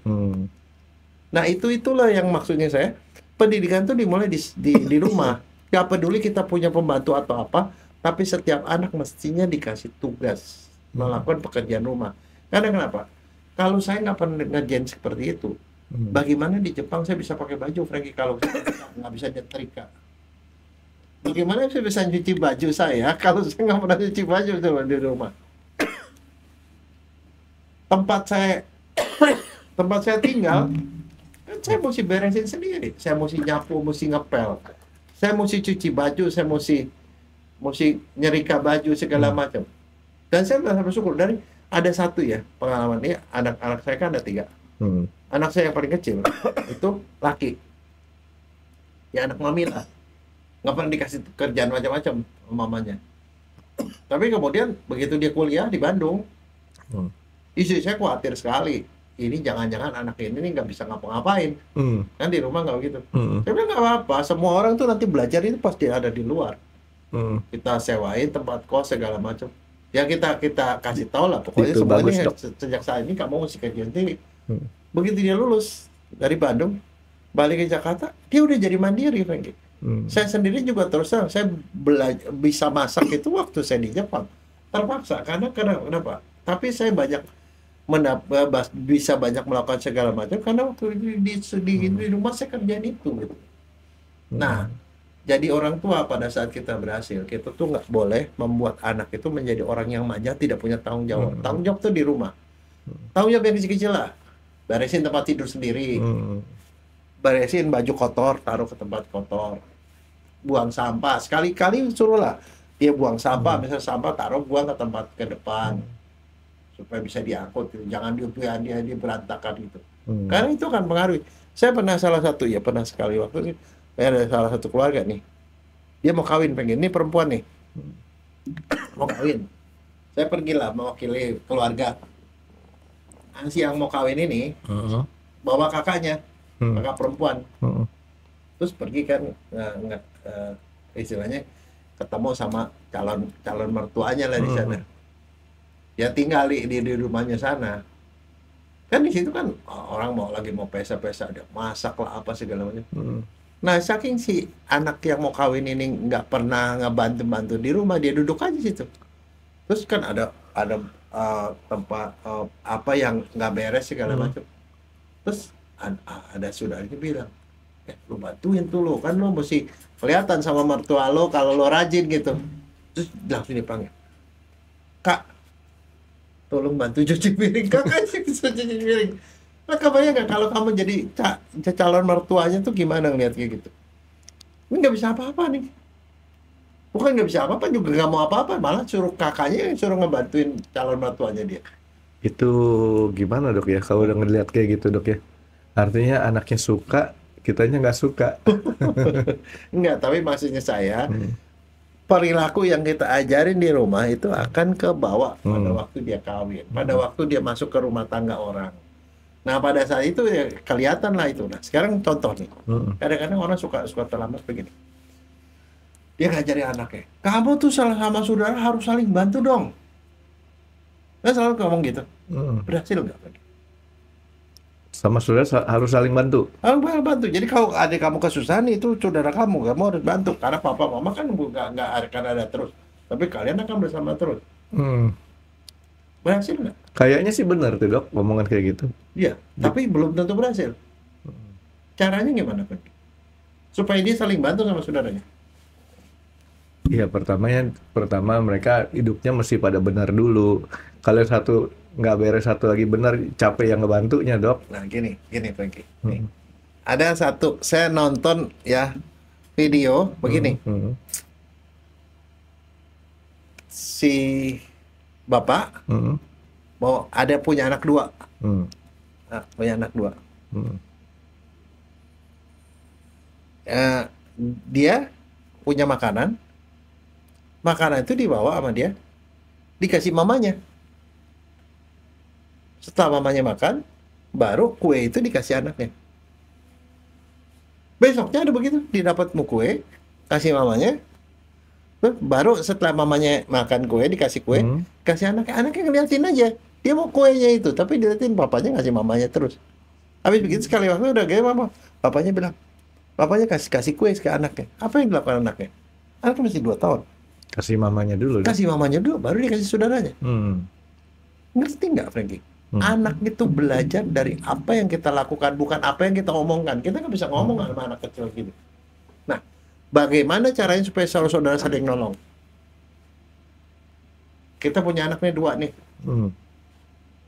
Nah itulah yang maksudnya saya, pendidikan tuh dimulai di rumah. Gak peduli kita punya pembantu atau apa, tapi setiap anak mestinya dikasih tugas melakukan pekerjaan rumah. Karena kenapa? Kalau saya nggak pernah ngerjain seperti itu, bagaimana di Jepang saya bisa pakai baju, Frankie, kalau saya nggak bisa nyetrika? Bagaimana saya bisa cuci baju saya kalau saya nggak pernah cuci baju coba di rumah? Tempat saya tinggal, kan saya mesti beresin sendiri. Saya mesti nyapu, mesti ngepel. Saya mesti cuci baju, saya mesti nyerika baju segala macam. Dan saya merasa bersyukur dari ada satu ya pengalaman ini, anak-anak saya kan ada 3. Anak saya yang paling kecil itu laki. Ya anak mami lah. Nggak pernah dikasih kerjaan macam-macam mamanya. Tapi kemudian begitu dia kuliah di Bandung, istri saya khawatir sekali. Ini jangan-jangan anak ini nggak bisa ngapa-ngapain. Kan di rumah nggak begitu. Saya bilang nggak apa-apa. Semua orang tuh nanti belajar itu pasti ada di luar. Kita sewain tempat kos segala macam. Ya kita kasih tahu lah. Pokoknya itu semua bagus, ini Dok. sejak saat ini kamu mesti kerja sendiri. Begitu dia lulus dari Bandung, balik ke Jakarta, dia udah jadi mandiri, Frankie. Saya sendiri juga terus terang, saya bisa masak itu waktu saya di Jepang. Terpaksa, karena kenapa? Tapi saya bisa banyak melakukan segala macam karena waktu di rumah saya kerjain itu gitu. Nah, jadi orang tua pada saat kita berhasil, kita tuh nggak boleh membuat anak itu menjadi orang yang manja, tidak punya tanggung jawab. Tanggung jawab tuh di rumah. Tanggung jawab yang kecil-kecil lah. Beresin tempat tidur sendiri. Beresin baju kotor, taruh ke tempat kotor. buang sampah. Sekali-kali suruhlah dia buang sampah, misalnya sampah taruh buang ke tempat ke depan supaya bisa diangkut. Jangan dia berantakan gitu. Karena itu kan pengaruh. Saya pernah pernah sekali waktu itu ada salah satu keluarga nih. Dia mau kawin pengen, ini perempuan nih. Mau kawin. Saya pergilah mewakili keluarga. Si yang mau kawin ini bawa kakaknya, kakak perempuan. Terus pergi kan istilahnya ketemu sama calon mertuanya lah di sana. Ya tinggal di rumahnya sana. Kan di situ kan orang mau pesta-pesta, ada masak lah apa segala macam. Nah, saking si anak yang mau kawin ini nggak pernah ngebantu-bantu di rumah, dia duduk aja situ. Terus kan ada tempat apa yang nggak beres segala macam. Terus ada saudaranya bilang, lu bantuin tuh lo, kan lo mesti kelihatan sama mertua lo kalau lo rajin gitu. Terus langsung dipanggil, Kak, tolong bantu cuci piring. Kakak cuci piring. Nah, kebayang nggak kalau kamu jadi calon mertuanya tuh gimana ngeliat kayak gitu? Ini nggak bisa apa-apa nih. Bukan nggak bisa apa-apa, juga nggak mau apa-apa, malah suruh kakaknya yang suruh ngebantuin calon mertuanya dia. Itu gimana dok ya kalau udah ngeliat kayak gitu dok ya? Artinya anaknya suka, kitanya nggak suka. Enggak, tapi maksudnya saya perilaku yang kita ajarin di rumah itu akan kebawa pada waktu dia kawin, pada waktu dia masuk ke rumah tangga orang. Nah, pada saat itu ya kelihatan lah itu. Nah, sekarang contoh nih, kadang-kadang orang suka terlambat begini. Dia ngajarin anaknya, kamu tuh sama saudara harus saling bantu dong. Nah, selalu ngomong gitu. Berhasil nggak? Sama saudara harus saling bantu. Harus bantu. Jadi kalau adik kamu kesusahan itu saudara kamu harus bantu. Karena papa mama kan nggak akan ada terus. Tapi kalian akan bersama terus. Berhasil nggak? Kayaknya sih benar tuh dok, omongan kayak gitu. Iya, tapi belum tentu berhasil. Caranya gimana Pak? Supaya dia saling bantu sama saudaranya. Iya, pertama mereka hidupnya mesti pada benar dulu. Kalau satu nggak beres, satu lagi benar, capek yang ngebantunya dok. Nah gini Franky. Ada satu, saya nonton ya video begini. Si bapak mau punya anak dua. Punya anak dua. Dia punya makanan itu dibawa sama dia, dikasih mamanya. Setelah mamanya makan, baru kue itu dikasih anaknya. Besoknya ada begitu, dia dapat kue, kasih mamanya. Baru setelah mamanya makan kue, dikasih kue, kasih anaknya ngeliatin aja. Dia mau kuenya itu, tapi diliatin papanya ngasih mamanya terus. Habis begitu sekali waktu udah gaya mama, papanya bilang, papanya kasih kue ke anaknya. Apa yang dilakukan anaknya? Anaknya masih 2 tahun. Kasih mamanya dulu. Kasih mamanya dulu, baru dikasih saudaranya. Ngerti nggak, Franky? Anak itu belajar dari apa yang kita lakukan, bukan apa yang kita omongkan. Kita nggak bisa ngomong sama anak kecil gitu. Nah, bagaimana caranya supaya saudara saling nolong? Kita punya anaknya 2 nih.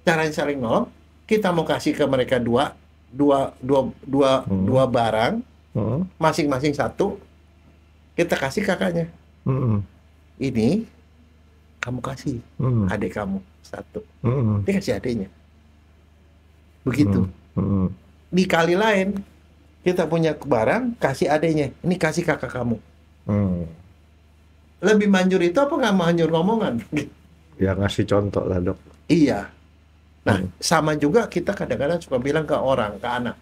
Caranya saling nolong, kita mau kasih ke mereka dua barang, masing-masing 1. Kita kasih kakaknya. Ini kamu kasih adik kamu 1. Dia kasih adiknya. Begitu. Di kali lain kita punya barang, kasih adiknya. Ini kasih kakak kamu. Lebih manjur itu apa nggak manjur ngomongan? Ya ngasih contoh lah dok. Iya. Nah, sama juga kita kadang-kadang suka bilang ke orang, ke anak,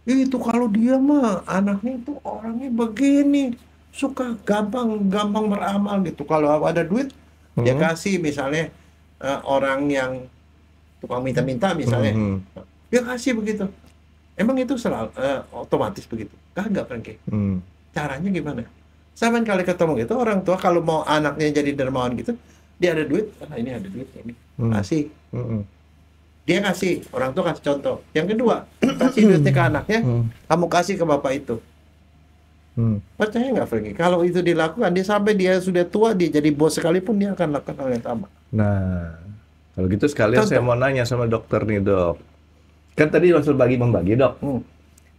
itu kalau dia mah anaknya itu orangnya begini, suka gampang beramal gitu. Kalau ada duit, dia kasih misalnya orang yang tukang minta-minta misalnya, dia kasih begitu. Emang itu selalu otomatis begitu? Kagak, Franky. Caranya gimana? Sama kali ketemu gitu, orang tua kalau mau anaknya jadi dermawan gitu, dia ada duit, ini ada duit ini, kasih. Dia kasih, orang tua kasih contoh. Yang kedua, kasih duitnya ke anaknya, kamu kasih ke bapak itu. Percaya nggak, Franky? Kalau itu dilakukan, dia sampai dia sudah tua, dia jadi bos sekalipun, dia akan lakukan hal yang sama. Nah, kalau gitu sekalian saya mau nanya sama dokter nih dok. Kan tadi langsung membagi dok.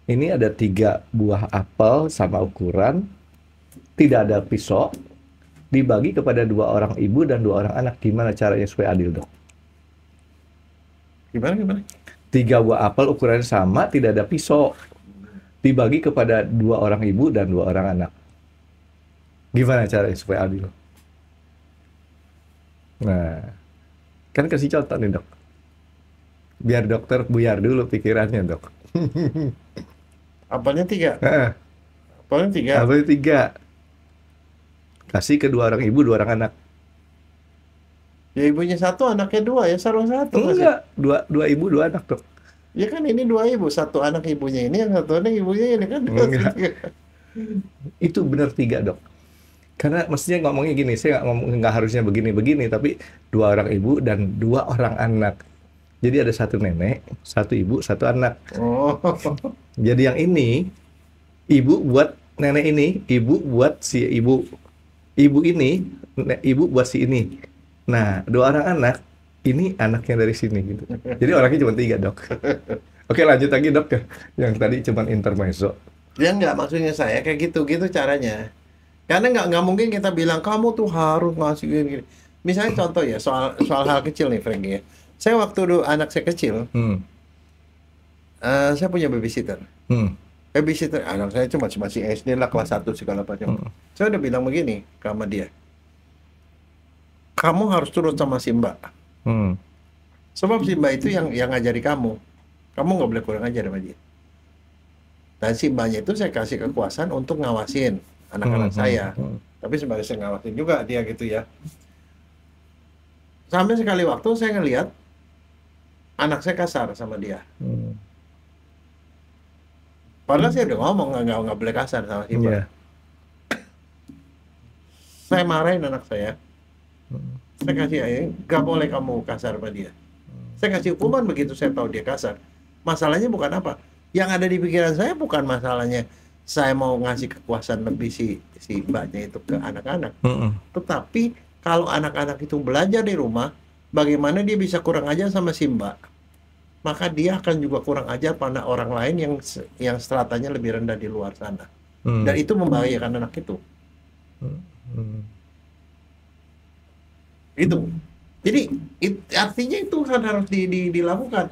Ini ada 3 buah apel sama ukuran, tidak ada pisau, dibagi kepada 2 orang ibu dan 2 orang anak. Gimana caranya supaya adil, Dok? Gimana? 3 buah apel ukurannya sama, tidak ada pisau, dibagi kepada 2 orang ibu dan 2 orang anak. Gimana caranya supaya adil? Nah, kan kasih contoh nih, Dok. Biar dokter buyar dulu pikirannya, Dok. Apelnya 3. Heeh. Apelnya 3. Apelnya 3. Kasih ke 2 orang ibu, 2 orang anak. Ya ibunya 1, anaknya 2, ya salah 1. Enggak, 2 ibu, 2 anak, Dok. Ya kan ini 2 ibu, 1 anak ibunya ini, yang 1 anak ibunya ini kan. Enggak. Itu benar 3, Dok. Karena mestinya ngomongnya gini, saya nggak harusnya begini-begini, tapi 2 orang ibu dan 2 orang anak. Jadi ada 1 nenek, 1 ibu, 1 anak. Oh. Jadi yang ini, ibu buat nenek ini, ibu buat si ibu. Ibu ini, ibu buat si ini. Nah, 2 orang anak, ini anaknya dari sini gitu. Jadi orangnya cuma 3, Dok. Oke, lanjut lagi, Dok, ya. Yang tadi cuma intermezzo. Ya enggak, maksudnya saya kayak gitu caranya. Karena nggak mungkin kita bilang kamu tuh harus ngasih gini. Misalnya contoh ya, soal hal kecil nih, Frank ya. Saya waktu dulu anak saya kecil, saya punya babysitter. Babysitter anak saya cuma masih SD lah, kelas 1 segala macam. Saya udah bilang begini sama dia, kamu harus turut sama Simba. Sebab Simba itu yang ngajari kamu nggak boleh kurang ajar sama dia. Dan Simbanya itu saya kasih kekuasaan untuk ngawasin anak-anak saya. Tapi sebagai saya ngawasin juga dia gitu ya. Sampai sekali waktu saya ngelihat anak saya kasar sama dia. Padahal saya udah ngomong nggak boleh kasar sama Simba. Saya marahin anak saya. Saya kasih nggak boleh kamu kasar sama dia. Saya kasih hukuman begitu saya tahu dia kasar. Masalahnya bukan apa. Yang ada di pikiran saya bukan masalahnya saya mau ngasih kekuasaan lebih si mbaknya itu ke anak-anak. Tetapi kalau anak-anak itu belajar di rumah, bagaimana dia bisa kurang ajar sama si mbak, maka dia akan juga kurang ajar pada orang lain yang stratanya lebih rendah di luar sana. Dan itu membahayakan anak itu. Itu. Jadi artinya itu kan harus dilakukan.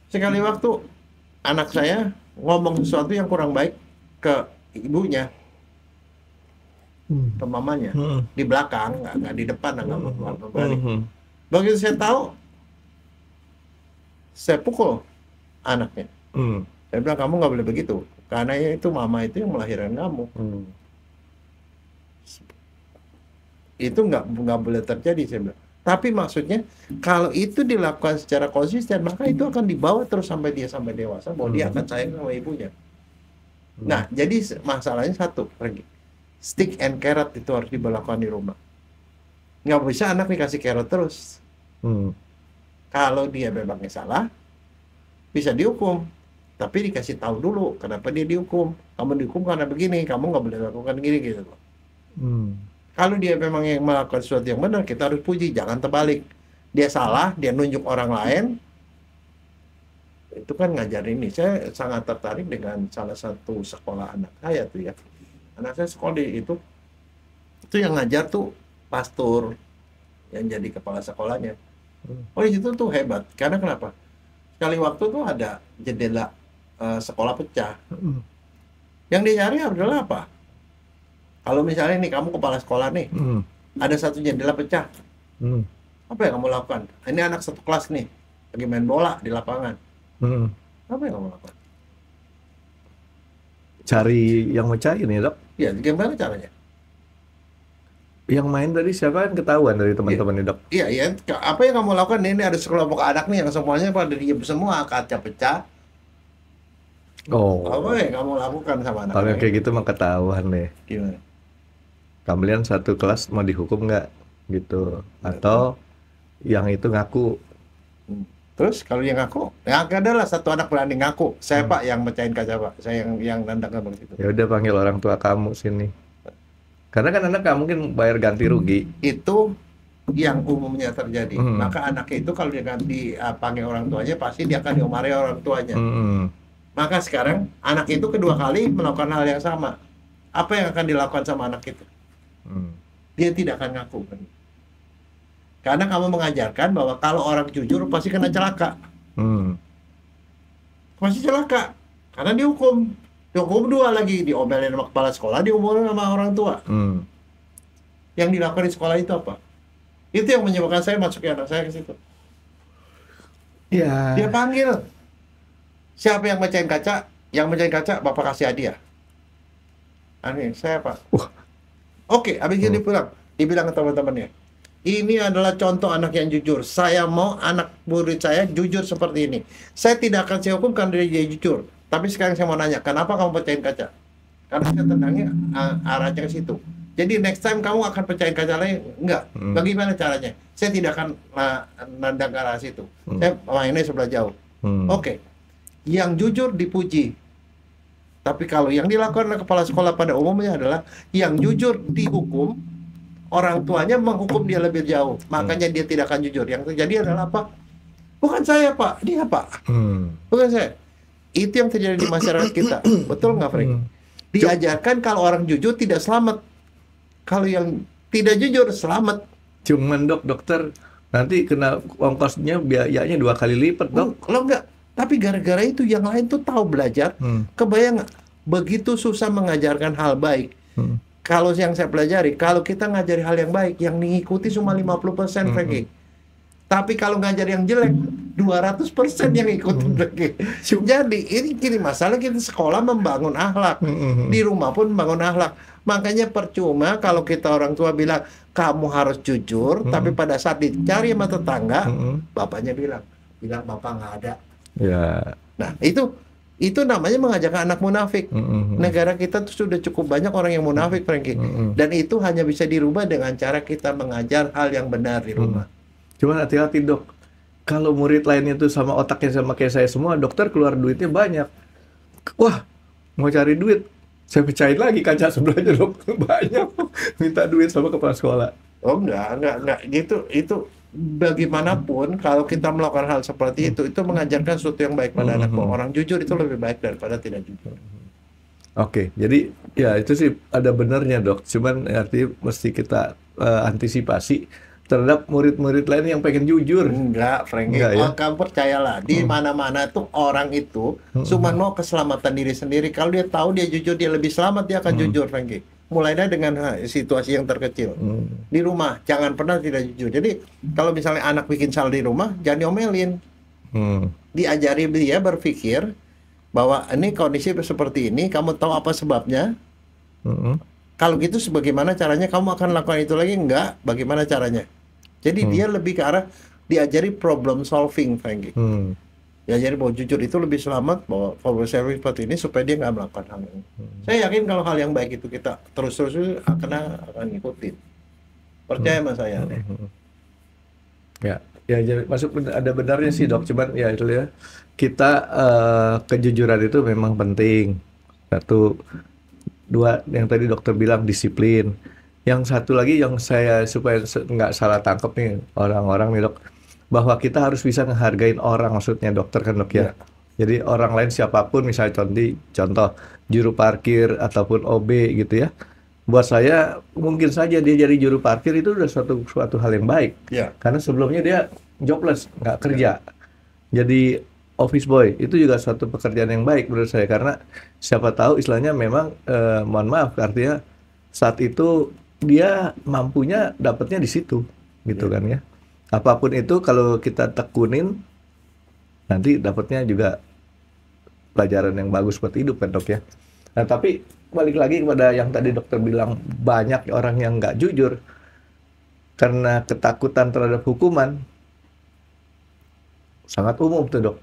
Sekali waktu anak saya ngomong sesuatu yang kurang baik ke ibunya, ke mamanya, di belakang, nggak di depan, nggak berbalik. Begitu saya tahu, saya pukul anaknya. Saya bilang kamu nggak boleh begitu, karena itu mama itu yang melahirkan kamu. Itu nggak boleh terjadi, saya bilang. Tapi maksudnya kalau itu dilakukan secara konsisten, maka itu akan dibawa terus sampai dewasa, bahwa dia akan sayang sama ibunya. Nah, jadi masalahnya satu lagi, stick and carrot itu harus diberlakukan di rumah. Nggak bisa anak dikasih carrot terus. Kalau dia memangnya salah, bisa dihukum. Tapi dikasih tahu dulu kenapa dia dihukum. Kamu dihukum karena begini, kamu nggak boleh lakukan gini gitu. Kalau dia memang yang melakukan sesuatu yang benar, kita harus puji, jangan terbalik. Dia salah, dia nunjuk orang lain, itu kan ngajar ini. Saya sangat tertarik dengan salah satu sekolah anak saya tuh ya. Anak saya sekolah itu yang ngajar tuh pastor yang jadi kepala sekolahnya. Oh di situ tuh hebat, karena kenapa? Sekali waktu tuh ada jendela sekolah pecah. Yang dicari adalah apa? Kalau misalnya nih kamu kepala sekolah nih, ada satu jendela pecah, apa yang kamu lakukan? Ini anak satu kelas nih, lagi main bola di lapangan. Apa yang kamu lakukan? Cari yang mecahin ya, Dok? Iya, gimana caranya? Yang main tadi siapa kan ketahuan dari teman-teman nih, Dok? Iya, iya. Apa yang kamu lakukan? Ini ada sekelompok anak nih yang semuanya pada diem semua, kaca pecah. Apa yang kamu lakukan sama anak? Kalau yang kayak gitu mah ketahuan deh. Gimana? Kalian satu kelas mau dihukum nggak gitu? Atau yang itu ngaku? Terus kalau yang ngaku, ya adalah satu anak berani ngaku. Saya Pak yang mecahin kaca Pak. Saya yang nendang begitu. Ya udah panggil orang tua kamu sini. Karena kan anak nggak mungkin bayar ganti rugi. Itu yang umumnya terjadi. Maka anaknya itu kalau dia dipanggil orang tuanya, pasti dia akan diomari orang tuanya. Maka sekarang anak itu kedua kali melakukan hal yang sama. apa yang akan dilakukan sama anak itu? Dia tidak akan ngaku. Karena kamu mengajarkan bahwa kalau orang jujur pasti kena celaka. Pasti celaka. Karena dihukum 2 lagi, diomelin sama kepala sekolah, diomelin sama orang tua. Yang dilakukan di sekolah itu apa? Itu yang menyebabkan saya masukin anak saya ke situ. Ya. Dia panggil. Siapa yang mecahin kaca? Yang mecahin kaca, Bapak kasih hadiah. Aneh, saya Pak. Oke, habis itu dibilang ke teman-temannya. Ini adalah contoh anak yang jujur. Saya mau anak murid saya jujur seperti ini. Saya tidak akan saya hukum karena dia jujur. Tapi sekarang saya mau nanya, kenapa kamu pecahin kaca? Karena saya tendangnya arahnya ke situ. Jadi next time kamu akan pecahin kaca lagi? Enggak. Bagaimana caranya? Saya tidak akan nendang ke arah situ. Saya mainnya sebelah jauh. Oke. Yang jujur dipuji. Tapi kalau yang dilakukan oleh kepala sekolah pada umumnya adalah yang jujur dihukum, orang tuanya menghukum dia lebih jauh. Makanya dia tidak akan jujur. Yang terjadi adalah apa? Bukan saya Pak, dia Pak. Bukan saya. Itu yang terjadi di masyarakat kita. Betul nggak Frank? Diajarkan kalau orang jujur tidak selamat. Kalau yang tidak jujur selamat. Cuman dokter nanti kena ongkosnya, biayanya 2 kali lipat dok. Lo enggak. Tapi gara-gara itu yang lain tuh tahu belajar. Kebayang nggak? Begitu susah mengajarkan hal baik. Kalau yang saya pelajari, kalau kita ngajari hal yang baik, yang diikuti cuma 50% Frankie. Tapi kalau ngajar yang jelek, 200% yang ikut Frankie. Jadi ini masalah kita sekolah membangun akhlak. Di rumah pun membangun akhlak. Makanya percuma kalau kita orang tua bilang kamu harus jujur, tapi pada saat dicari sama tetangga, bapaknya bilang bapak nggak ada. Ya. Nah itu namanya mengajarkan anak munafik. Negara kita tuh sudah cukup banyak orang yang munafik, Frankie. Dan itu hanya bisa dirubah dengan cara kita mengajar hal yang benar di rumah. Cuman hati-hati dok, kalau murid lainnya tuh sama otaknya sama kayak saya semua, dokter keluar duitnya banyak. Wah, mau cari duit, saya pecahin lagi kaca sebelahnya dok, banyak. Minta duit sama kepala sekolah. Oh enggak gitu. Itu bagaimanapun kalau kita melakukan hal seperti itu mengajarkan sesuatu yang baik pada anak. Orang jujur itu lebih baik daripada tidak jujur. Oke, jadi ya itu sih ada benernya dok. Cuman artinya mesti kita antisipasi terhadap murid-murid lain yang pengen jujur. Enggak, Frankie. Ya? Kamu percayalah, di mana-mana tuh orang itu cuma mau keselamatan diri sendiri. Kalau dia tahu dia jujur, dia lebih selamat, dia akan jujur, Frankie. Mulainya dengan situasi yang terkecil. Di rumah, jangan pernah tidak jujur. Jadi, kalau misalnya anak bikin salah di rumah, jangan diomelin. Diajari dia berpikir bahwa ini kondisi seperti ini, kamu tahu apa sebabnya? Kalau gitu, sebagaimana caranya kamu akan lakukan itu lagi? Enggak, bagaimana caranya? Jadi dia lebih ke arah diajari problem solving, Frankie. Diajari bahwa jujur itu lebih selamat, bahwa problem solving seperti ini supaya dia nggak melakukan hal ini. Saya yakin kalau hal yang baik itu kita terus-terus akan ngikutin. Percaya sama saya. Ya jadi masuk ada benarnya sih dok. Cuman ya itu ya, kita kejujuran itu memang penting. 1, 2 yang tadi dokter bilang disiplin. Yang satu lagi yang saya supaya nggak salah tangkap nih orang-orang nih dok, bahwa kita harus bisa ngehargain orang, maksudnya dokter kan dok ya. Jadi orang lain siapapun, misalnya contoh juru parkir ataupun OB gitu ya. Buat saya mungkin saja dia jadi juru parkir itu udah suatu hal yang baik. Karena sebelumnya dia jobless, nggak kerja. Jadi office boy itu juga suatu pekerjaan yang baik menurut saya, karena siapa tahu istilahnya memang mohon maaf artinya saat itu dia mampunya dapatnya di situ gitu kan ya. Apapun itu kalau kita tekunin nanti dapatnya juga pelajaran yang bagus buat hidup kan dok ya. Nah tapi balik lagi kepada yang tadi dokter bilang, banyak orang yang nggak jujur karena ketakutan terhadap hukuman. Sangat umum tuh dok.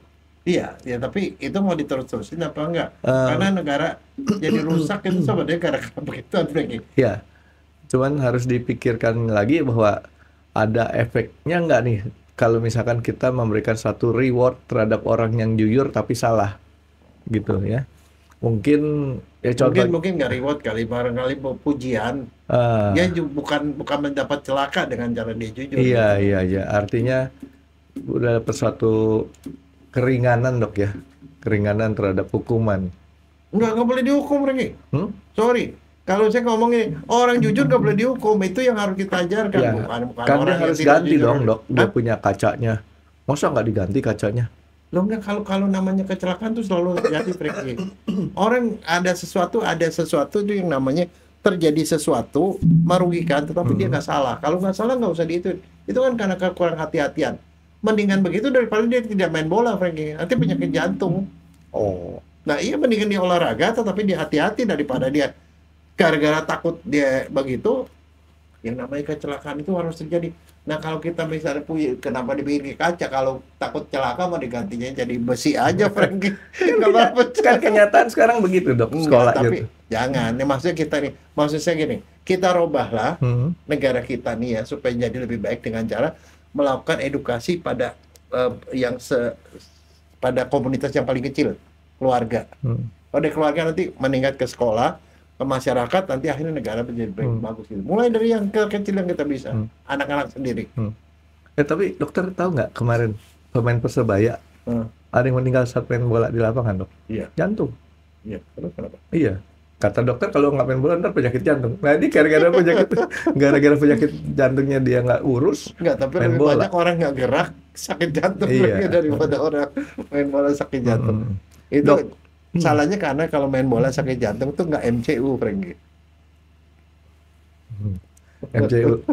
Iya, ya tapi itu mau diterus-terusin apa enggak? Karena negara jadi rusak itu sebenarnya gara-gara begituan, Frankie. Iya, cuman harus dipikirkan lagi bahwa ada efeknya nggak nih kalau misalkan kita memberikan satu reward terhadap orang yang jujur tapi salah, gitu ya. Mungkin ya contoh. Mungkin nggak reward kali, barangkali pujian. Dia bukan mendapat celaka dengan cara dia jujur. Iya, gitu. Iya. Artinya udah suatu keringanan dok ya, keringanan terhadap hukuman. Nggak boleh dihukum lagi. Sorry, Kalau saya ngomongin orang jujur nggak boleh dihukum, itu yang harus kita ajarkan, Ya, bukan kan dia orang yang harus tidak ganti jujur. dong, Dok. Dia Hah? punya kacanya. Masa nggak diganti kacanya? Lo enggak, kalau namanya kecelakaan tuh selalu terjadi, Frankie. Orang ada sesuatu itu yang namanya terjadi sesuatu merugikan, tetapi dia nggak salah. Kalau nggak salah nggak usah diituin. Itu kan karena kurang hati-hatian. Mendingan begitu daripada dia tidak main bola, Frankie. Nanti penyakit jantung. Oh, Nah iya, mendingan dia olahraga tetapi dia hati-hati daripada dia gara-gara takut dia begitu. Yang namanya kecelakaan itu harus terjadi. Nah kalau kita misalnya punya, kenapa dibikin kaca? Kalau takut celaka mau digantinya jadi besi aja, Frankie. Nggak apa-apa. kan kenyataan sekarang begitu, Dok. Sekolah Tapi gitu. jangan. Ini maksudnya kita nih, maksud saya gini, kita robahlah negara kita nih ya supaya jadi lebih baik dengan cara melakukan edukasi pada pada komunitas yang paling kecil, keluarga. Pada keluarga nanti meningkat ke sekolah, ke masyarakat, nanti akhirnya negara menjadi bagus gitu. Mulai dari yang kecil yang kita bisa, anak-anak sendiri. Tapi dokter tahu nggak kemarin pemain Persebaya ada yang meninggal saat main bola di lapangan, Dok? Iya. Jantung. Iya. Kenapa? Iya. Kata dokter kalau nggak main bola ntar penyakit jantung. Nah ini gara-gara penyakit jantungnya dia nggak urus. Enggak, tapi main lebih bola. banyak orang nggak gerak sakit jantung Iya. daripada orang main bola sakit jantung. Itu salahnya karena kalau main bola sakit jantung tuh nggak MCU, Frankie. MCU.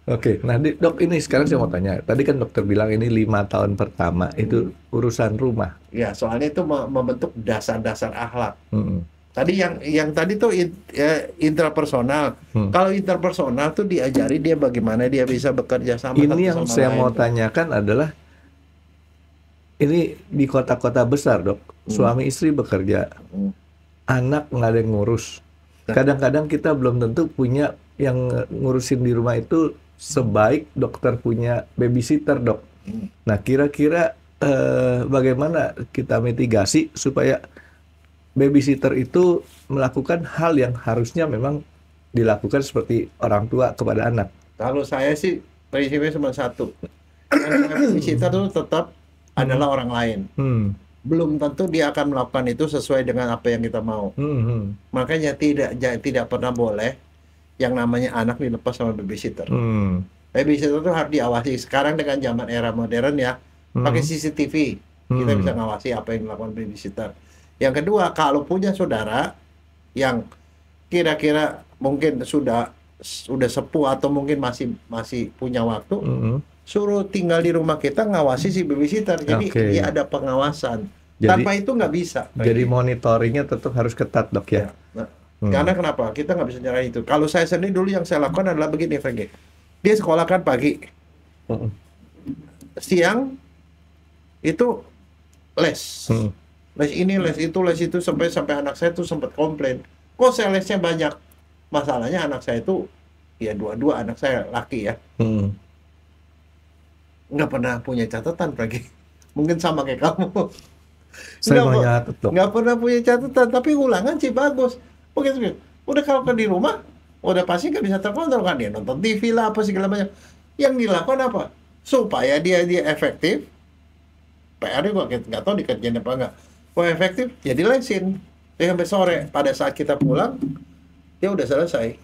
Oke, nah Dok, ini sekarang saya mau tanya. Tadi kan dokter bilang ini 5 tahun pertama itu urusan rumah. Ya, soalnya itu membentuk dasar-dasar akhlak. Tadi yang tadi tuh intrapersonal. Kalau interpersonal tuh diajari dia bagaimana dia bisa bekerja sama Ini satu yang sama saya lain mau tuh. tanyakan adalah ini di kota-kota besar, Dok. Suami istri bekerja, anak nggak ada yang ngurus. Kadang-kadang kita belum tentu punya yang ngurusin di rumah itu sebaik dokter punya babysitter, Dok. Nah, kira-kira bagaimana kita mitigasi supaya babysitter itu melakukan hal yang harusnya memang dilakukan seperti orang tua kepada anak? Kalau saya sih prinsipnya cuma satu. Yang babysitter itu tetap adalah orang lain. Belum tentu dia akan melakukan itu sesuai dengan apa yang kita mau. Makanya tidak pernah boleh yang namanya anak dilepas sama babysitter. Babysitter itu harus diawasi. Sekarang dengan zaman era modern ya, pakai CCTV kita bisa ngawasi apa yang dilakukan babysitter. Yang kedua, kalau punya saudara yang kira-kira mungkin sudah sepuh atau mungkin masih punya waktu, suruh tinggal di rumah kita ngawasi si babysitter. Jadi dia ada pengawasan. Tanpa itu nggak bisa. Jadi monitoringnya tetap harus ketat, Dok ya. Karena kenapa? Kita nggak bisa nyaranin itu. Kalau saya sendiri dulu yang saya lakukan adalah begini, Frankie. Dia sekolah kan pagi, siang itu les. Les ini, les itu sampai anak saya tuh sempat komplain. Kok saya lesnya banyak? Masalahnya anak saya itu ya dua anak saya laki ya. Nggak pernah punya catatan, Frankie. Mungkin sama kayak kamu. Saya mau nyatet, Dok. Nggak pernah punya catatan, tapi ulangan sih bagus. Oke, udah kalau di rumah, udah pasti nggak bisa terkontrol kan, dia nonton TV lah apa segala macam. Yang dilakukan apa? Supaya dia efektif. PR-nya gua nggak tahu dikerjain apa nggak. Kalau efektif, jadi lesin. Dia sampai sore. Pada saat kita pulang, dia udah selesai.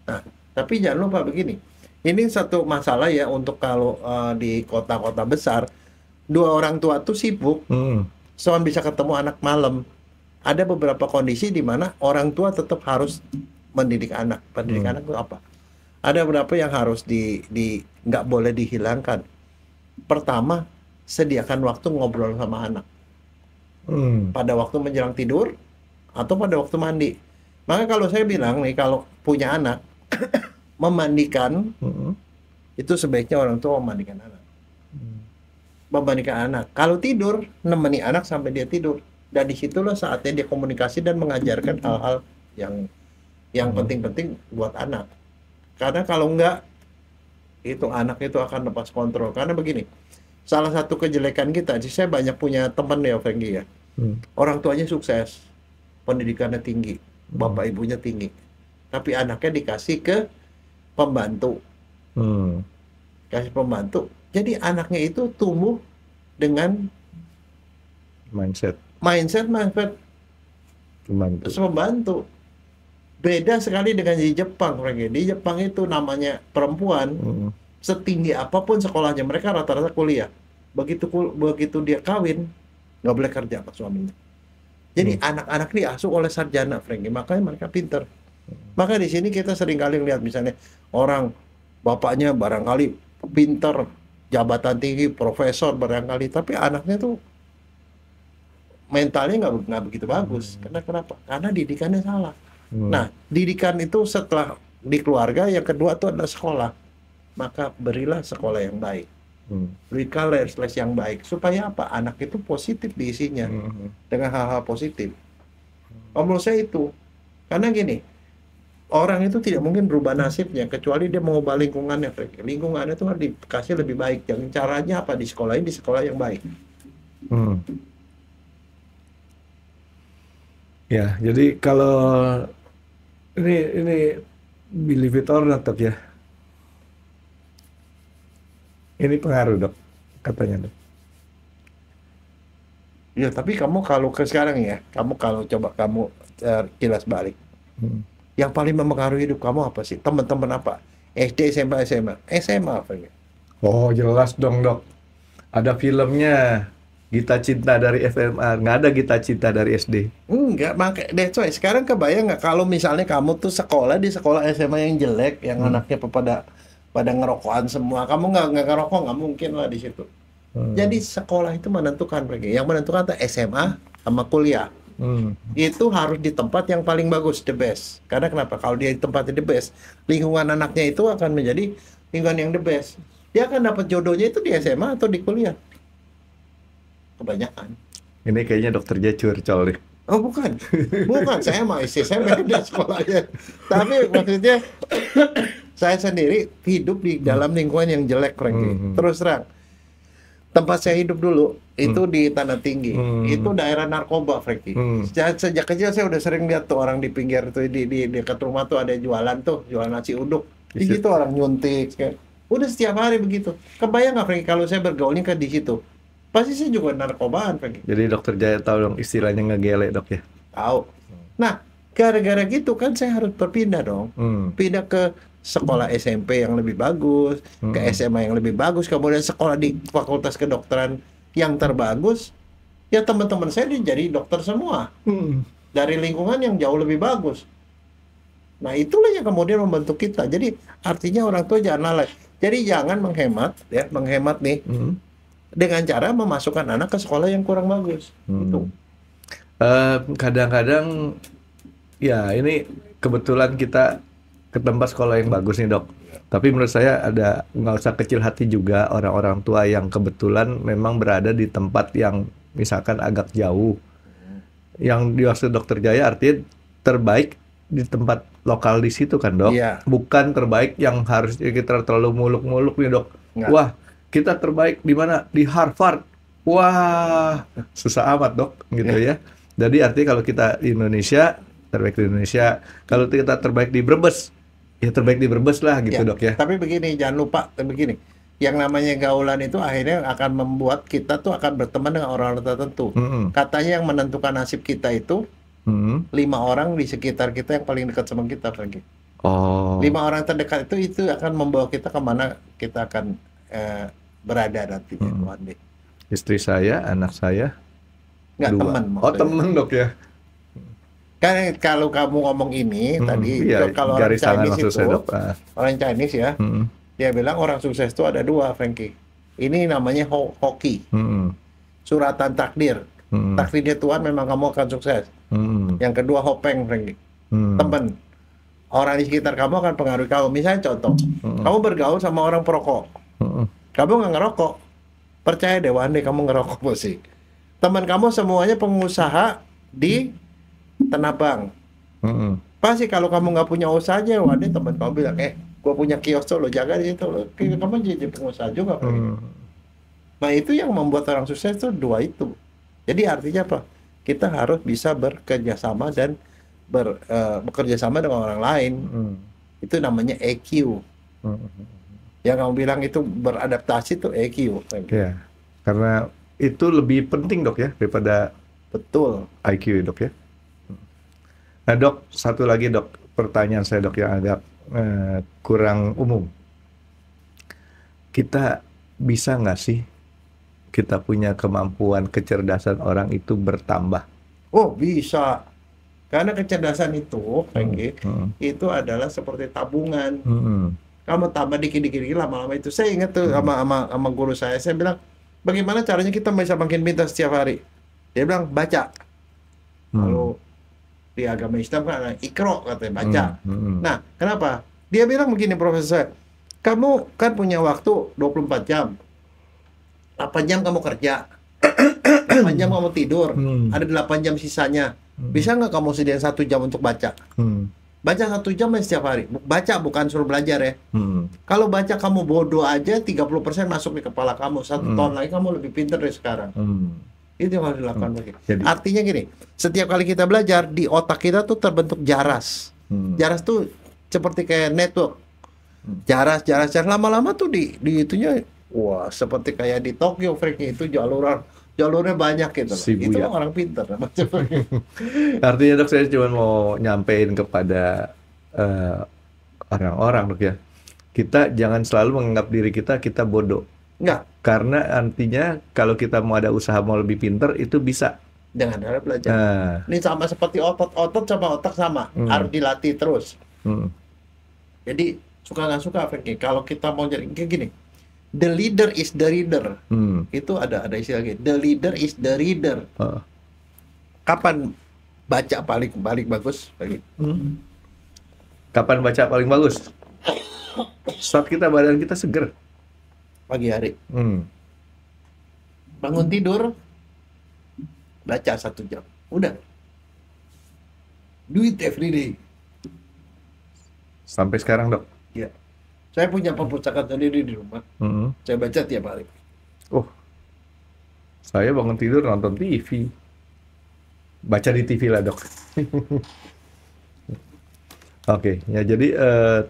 Nah, tapi jangan lupa begini. Ini satu masalah ya untuk kalau di kota-kota besar, dua orang tua tuh sibuk, soal bisa ketemu anak malam. Ada beberapa kondisi di mana orang tua tetap harus mendidik anak. Pendidik anak itu apa? Ada beberapa yang harus nggak boleh dihilangkan. Pertama, sediakan waktu ngobrol sama anak. Pada waktu menjelang tidur atau pada waktu mandi. Maka kalau saya bilang nih, kalau punya anak, memandikan itu sebaiknya orang tua memandikan anak. Memandikan anak. Kalau tidur, nemeni anak sampai dia tidur. Dan disitulah saatnya dia komunikasi dan mengajarkan hal-hal yang penting-penting buat anak. Karena kalau enggak, itu anak itu akan lepas kontrol. Karena begini, salah satu kejelekan kita, saya banyak punya teman ya, Frankie ya. Orang tuanya sukses, pendidikannya tinggi, bapak ibunya tinggi. Tapi anaknya dikasih ke pembantu. Kasih pembantu. Jadi anaknya itu tumbuh dengan mindset pembantu. Beda sekali dengan di Jepang, Franky. Di Jepang itu namanya perempuan, setinggi apapun sekolahnya, mereka rata-rata kuliah. Begitu dia kawin, nggak boleh kerja sama suaminya. Jadi anak-anak diasuh oleh sarjana, Franky. Makanya mereka pinter. Maka di sini kita sering kali lihat misalnya orang bapaknya barangkali pinter, jabatan tinggi, profesor barangkali, tapi anaknya tuh mentalnya nggak begitu bagus. Karena kenapa? Karena didikannya salah. Nah, didikan itu setelah di keluarga, yang kedua itu adalah sekolah. Maka berilah sekolah yang baik. Berikan les yang baik. Supaya apa? Anak itu positif diisinya. Dengan hal-hal positif. Menurut saya itu. Karena gini, orang itu tidak mungkin berubah nasibnya kecuali dia mengubah lingkungannya. Lingkungannya itu harus dikasih lebih baik. Yang caranya apa? Di sekolah yang baik. Ya, jadi kalau ini believe it or not, Dok, ya. Ini pengaruh, Dok, katanya, Dok. Ya, tapi kamu kalau ke sekarang ya, kalau coba kamu kilas balik. Yang paling mempengaruhi hidup kamu apa sih? Teman-teman apa? SD, SMP, SMA. SMA apa ya? Oh, jelas dong, Dok. Ada filmnya. Gita Cinta dari SMA, nggak ada Gita Cinta dari SD. Enggak, makanya that's why. Sekarang kebayang nggak kalau misalnya kamu tuh sekolah di sekolah SMA yang jelek, yang anaknya pada ngerokokan semua, kamu nggak ngerokok, nggak mungkin lah di situ. Jadi sekolah itu menentukan, yang menentukan tuh SMA sama kuliah. Itu harus di tempat yang paling bagus, the best. Karena kenapa? Kalau dia di tempat the best, lingkungan anaknya itu akan menjadi lingkungan yang the best. Dia akan dapat jodohnya itu di SMA atau di kuliah. Kebanyakan. Ini kayaknya dokter Jaya curcol nih. Oh bukan, saya mah istri saya beda sekolahnya. Tapi maksudnya saya sendiri hidup di dalam lingkungan yang jelek, Franky. Terus terang, tempat saya hidup dulu itu di Tanah Tinggi, itu daerah narkoba, Franky. Sejak kecil saya udah sering lihat tuh orang di pinggir tuh di dekat rumah tuh ada jualan nasi uduk. Di situ orang nyuntik, kan. Udah setiap hari begitu. Kebayang nggak, Franky, kalau saya bergaulnya ke di situ? Pasti saya juga narkobaan, Franky. Jadi dokter Jaya tahu dong istilahnya ngegele, Dok, ya? Tahu. Nah, gara-gara gitu kan saya harus berpindah dong. Pindah ke sekolah SMP yang lebih bagus, ke SMA yang lebih bagus, kemudian sekolah di fakultas kedokteran yang terbagus. Ya teman-teman saya jadi dokter semua. Dari lingkungan yang jauh lebih bagus. Nah, itulah yang kemudian membentuk kita. Jadi artinya orang tua jangan lalai. Jadi jangan menghemat nih. Dengan cara memasukkan anak ke sekolah yang kurang bagus. Gitu. Kadang-kadang ya ini kebetulan kita ke tempat sekolah yang bagus nih, Dok. Tapi menurut saya nggak usah kecil hati juga orang-orang tua yang kebetulan memang berada di tempat yang misalkan agak jauh. Yang dimaksud dokter Jaya artinya terbaik di tempat lokal di situ kan, Dok? Iya. Bukan terbaik yang harus kita terlalu muluk-muluk nih, Dok. Nggak. Wah, kita terbaik di mana? Di Harvard. Wah, susah amat, Dok, gitu ya. Jadi artinya kalau kita di Indonesia, terbaik di Indonesia. Kalau kita terbaik di Brebes, ya terbaik di Brebes lah gitu, Dok, ya. Tapi begini, jangan lupa begini. Yang namanya gaulan itu akhirnya akan membuat kita tuh akan berteman dengan orang-orang tertentu. Katanya yang menentukan nasib kita itu 5 orang di sekitar kita yang paling dekat sama kita, Franky. 5 orang terdekat itu akan membawa kita kemana kita akan berada nantinya, one day. Istri saya, anak saya, nggak 2. teman. Teman, Dok, ya. Kan kalau kamu ngomong ini tadi, iya, kalau orang Chinese itu, saya, orang Chinese ya, dia bilang orang sukses itu ada 2, Franky. Ini namanya hoki, suratan takdir. Takdirnya Tuhan memang kamu akan sukses. Yang kedua hopeng, Franky, teman. Orang di sekitar kamu akan pengaruhi kamu. Misalnya contoh, kamu bergaul sama orang perokok. Kamu nggak ngerokok, percaya deh, one day kamu ngerokok sih. Teman kamu semuanya pengusaha di Tanah Abang. Pasti kalau kamu nggak punya usaha aja, one day teman kamu bilang, gue punya kios tuh, lo jaga di situ, lo kamu jadi pengusaha juga. Nah itu yang membuat orang sukses tuh 2 itu. Jadi artinya apa? Kita harus bisa bekerja sama dan bekerja sama dengan orang lain. Itu namanya EQ. Yang kamu bilang itu beradaptasi tuh EQ. Ya, karena itu lebih penting, Dok, ya, daripada betul IQ, Dok, ya. Nah, Dok, satu lagi, Dok, pertanyaan saya dok yang agak kurang umum. Kita bisa nggak sih kita punya kemampuan kecerdasan orang itu bertambah? Oh bisa, karena kecerdasan itu, Frankie, itu adalah seperti tabungan. Kamu tambah dikit-dikit lama-lama itu. Saya ingat tuh sama guru saya bilang, bagaimana caranya kita bisa makin pintar setiap hari? Dia bilang baca. Lalu di agama Islam kan ada ikro, katanya baca. Nah, kenapa? Dia bilang begini, profesor saya, kamu kan punya waktu 24 jam. 8 jam kamu kerja, 8 jam kamu tidur, ada 8 jam sisanya. Bisa nggak kamu sediain 1 jam untuk baca? Baca 1 jam setiap hari. Baca bukan suruh belajar ya. Kalau baca kamu bodoh aja, 30% masuk di kepala kamu. 1 tahun lagi kamu lebih pintar dari sekarang. Itu yang harus dilakukan. Jadi, artinya gini, setiap kali kita belajar, di otak kita tuh terbentuk jaras. Jaras tuh seperti kayak network. Jaras lama-lama tuh di itunya, wah, seperti kayak di Tokyo, Frankie, itu jalurnya banyak gitu. Itu orang pintar. Artinya dok, saya cuma mau nyampein kepada orang-orang dok ya, kita jangan selalu menganggap diri kita bodoh. Enggak. Karena artinya kalau kita mau ada usaha mau lebih pintar, itu bisa dengan cara belajar. Ini sama seperti otot sama otak sama, harus dilatih terus. Jadi suka nggak suka, Frankie, kalau kita mau jadi kayak gini, the leader is the reader. Itu ada istilah gitu. The leader is the reader. Kapan baca paling bagus? Kapan baca paling bagus? Saat badan kita seger. Pagi hari. Bangun tidur, baca 1 jam. Udah. Do it every day. Sampai sekarang dok? Ya. Saya punya perpustakaan sendiri di rumah. Saya baca tiap hari. Oh, saya bangun tidur nonton TV. Baca di TV lah dok. Oke, ya jadi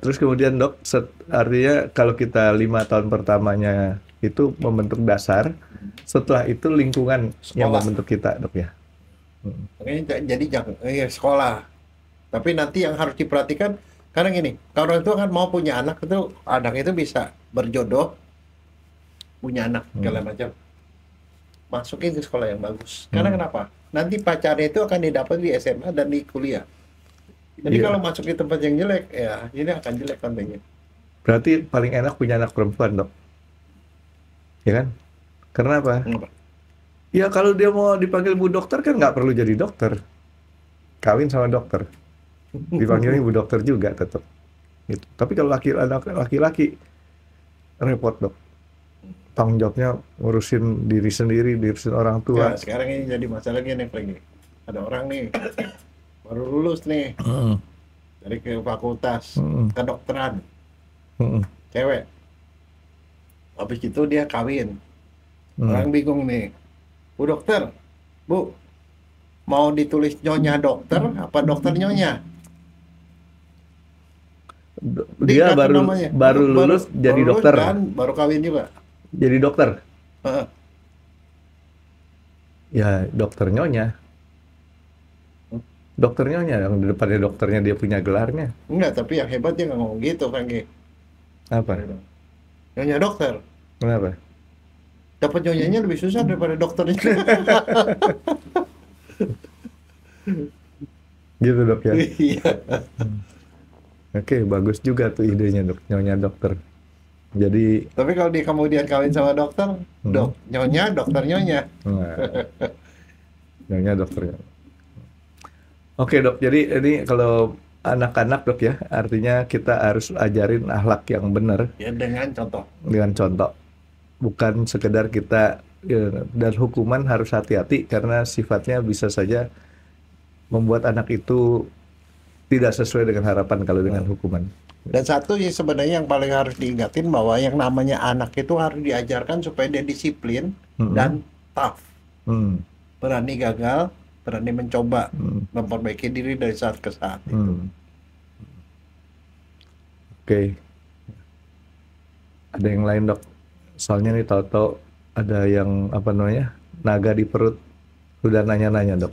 terus kemudian dok, artinya kalau kita 5 tahun pertamanya itu membentuk dasar, setelah itu lingkungan yang membentuk kita dok ya. Jadi jangan sekolah. Tapi nanti yang harus diperhatikan, karena gini, kalau orang tua kan mau punya anak itu bisa berjodoh, punya anak segala macam, masukin ke sekolah yang bagus. Karena kenapa? Nanti pacarnya itu akan didapat di SMA dan di kuliah. Jadi kalau masuk di tempat yang jelek, ya ini akan jelek kontennya. Berarti paling enak punya anak perempuan dok, ya kan? Karena apa? Ya kalau dia mau dipanggil Bu Dokter kan nggak perlu jadi dokter, kawin sama dokter, dipanggilnya Bu Dokter juga tetap. Gitu. Tapi kalau laki-laki repot dok, tanggung jawabnya ngurusin diri sendiri, ngurusin orang tua. Ya, sekarang ini jadi masalah gini, Franky. Ada orang nih baru lulus nih dari ke fakultas kedokteran, cewek. Habis itu dia kawin. Orang bingung nih, Bu dokter, Bu, mau ditulis nyonya dokter apa dokter nyonya? Dia baru lulus jadi dokter kan, baru kawin juga. Jadi dokter. Ya dokter nyonya. Dokter nyonya, yang di depannya dokternya dia punya gelarnya. Enggak, tapi yang hebat dia nggak ngomong gitu, Franky. Apa? Nyonya dokter. Kenapa? Dapat nyonyanya lebih susah daripada dokternya. Gitu dok ya? Iya. Oke, bagus juga tuh idenya dok, nyonya dokter. Jadi. Tapi kalau dia kemudian kawin sama dokter, nyonya, dokter nyonya. Nyonya dokternya. Oke dok, jadi ini kalau anak-anak dok ya, artinya kita harus ajarin akhlak yang benar. Ya dengan contoh. Dengan contoh. Bukan sekedar kita, ya, dan hukuman harus hati-hati karena sifatnya bisa saja membuat anak itu tidak sesuai dengan harapan kalau dengan hukuman. Dan satu yang sebenarnya yang paling harus diingatin bahwa yang namanya anak itu harus diajarkan supaya dia disiplin dan tough. Berani gagal, berani mencoba memperbaiki diri dari saat ke saat itu. Oke. Ada yang lain dok? Soalnya nih tahu-tahu ada yang naga di perut. udah nanya-nanya dok.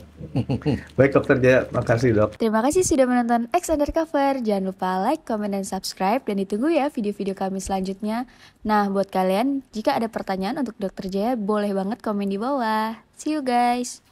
Baik dokter Jaya, makasih dok. Terima kasih sudah menonton X Undercover. Jangan lupa like, comment, dan subscribe. Dan ditunggu ya video-video kami selanjutnya. Nah, buat kalian, jika ada pertanyaan untuk Dokter Jaya, boleh banget komen di bawah. See you guys!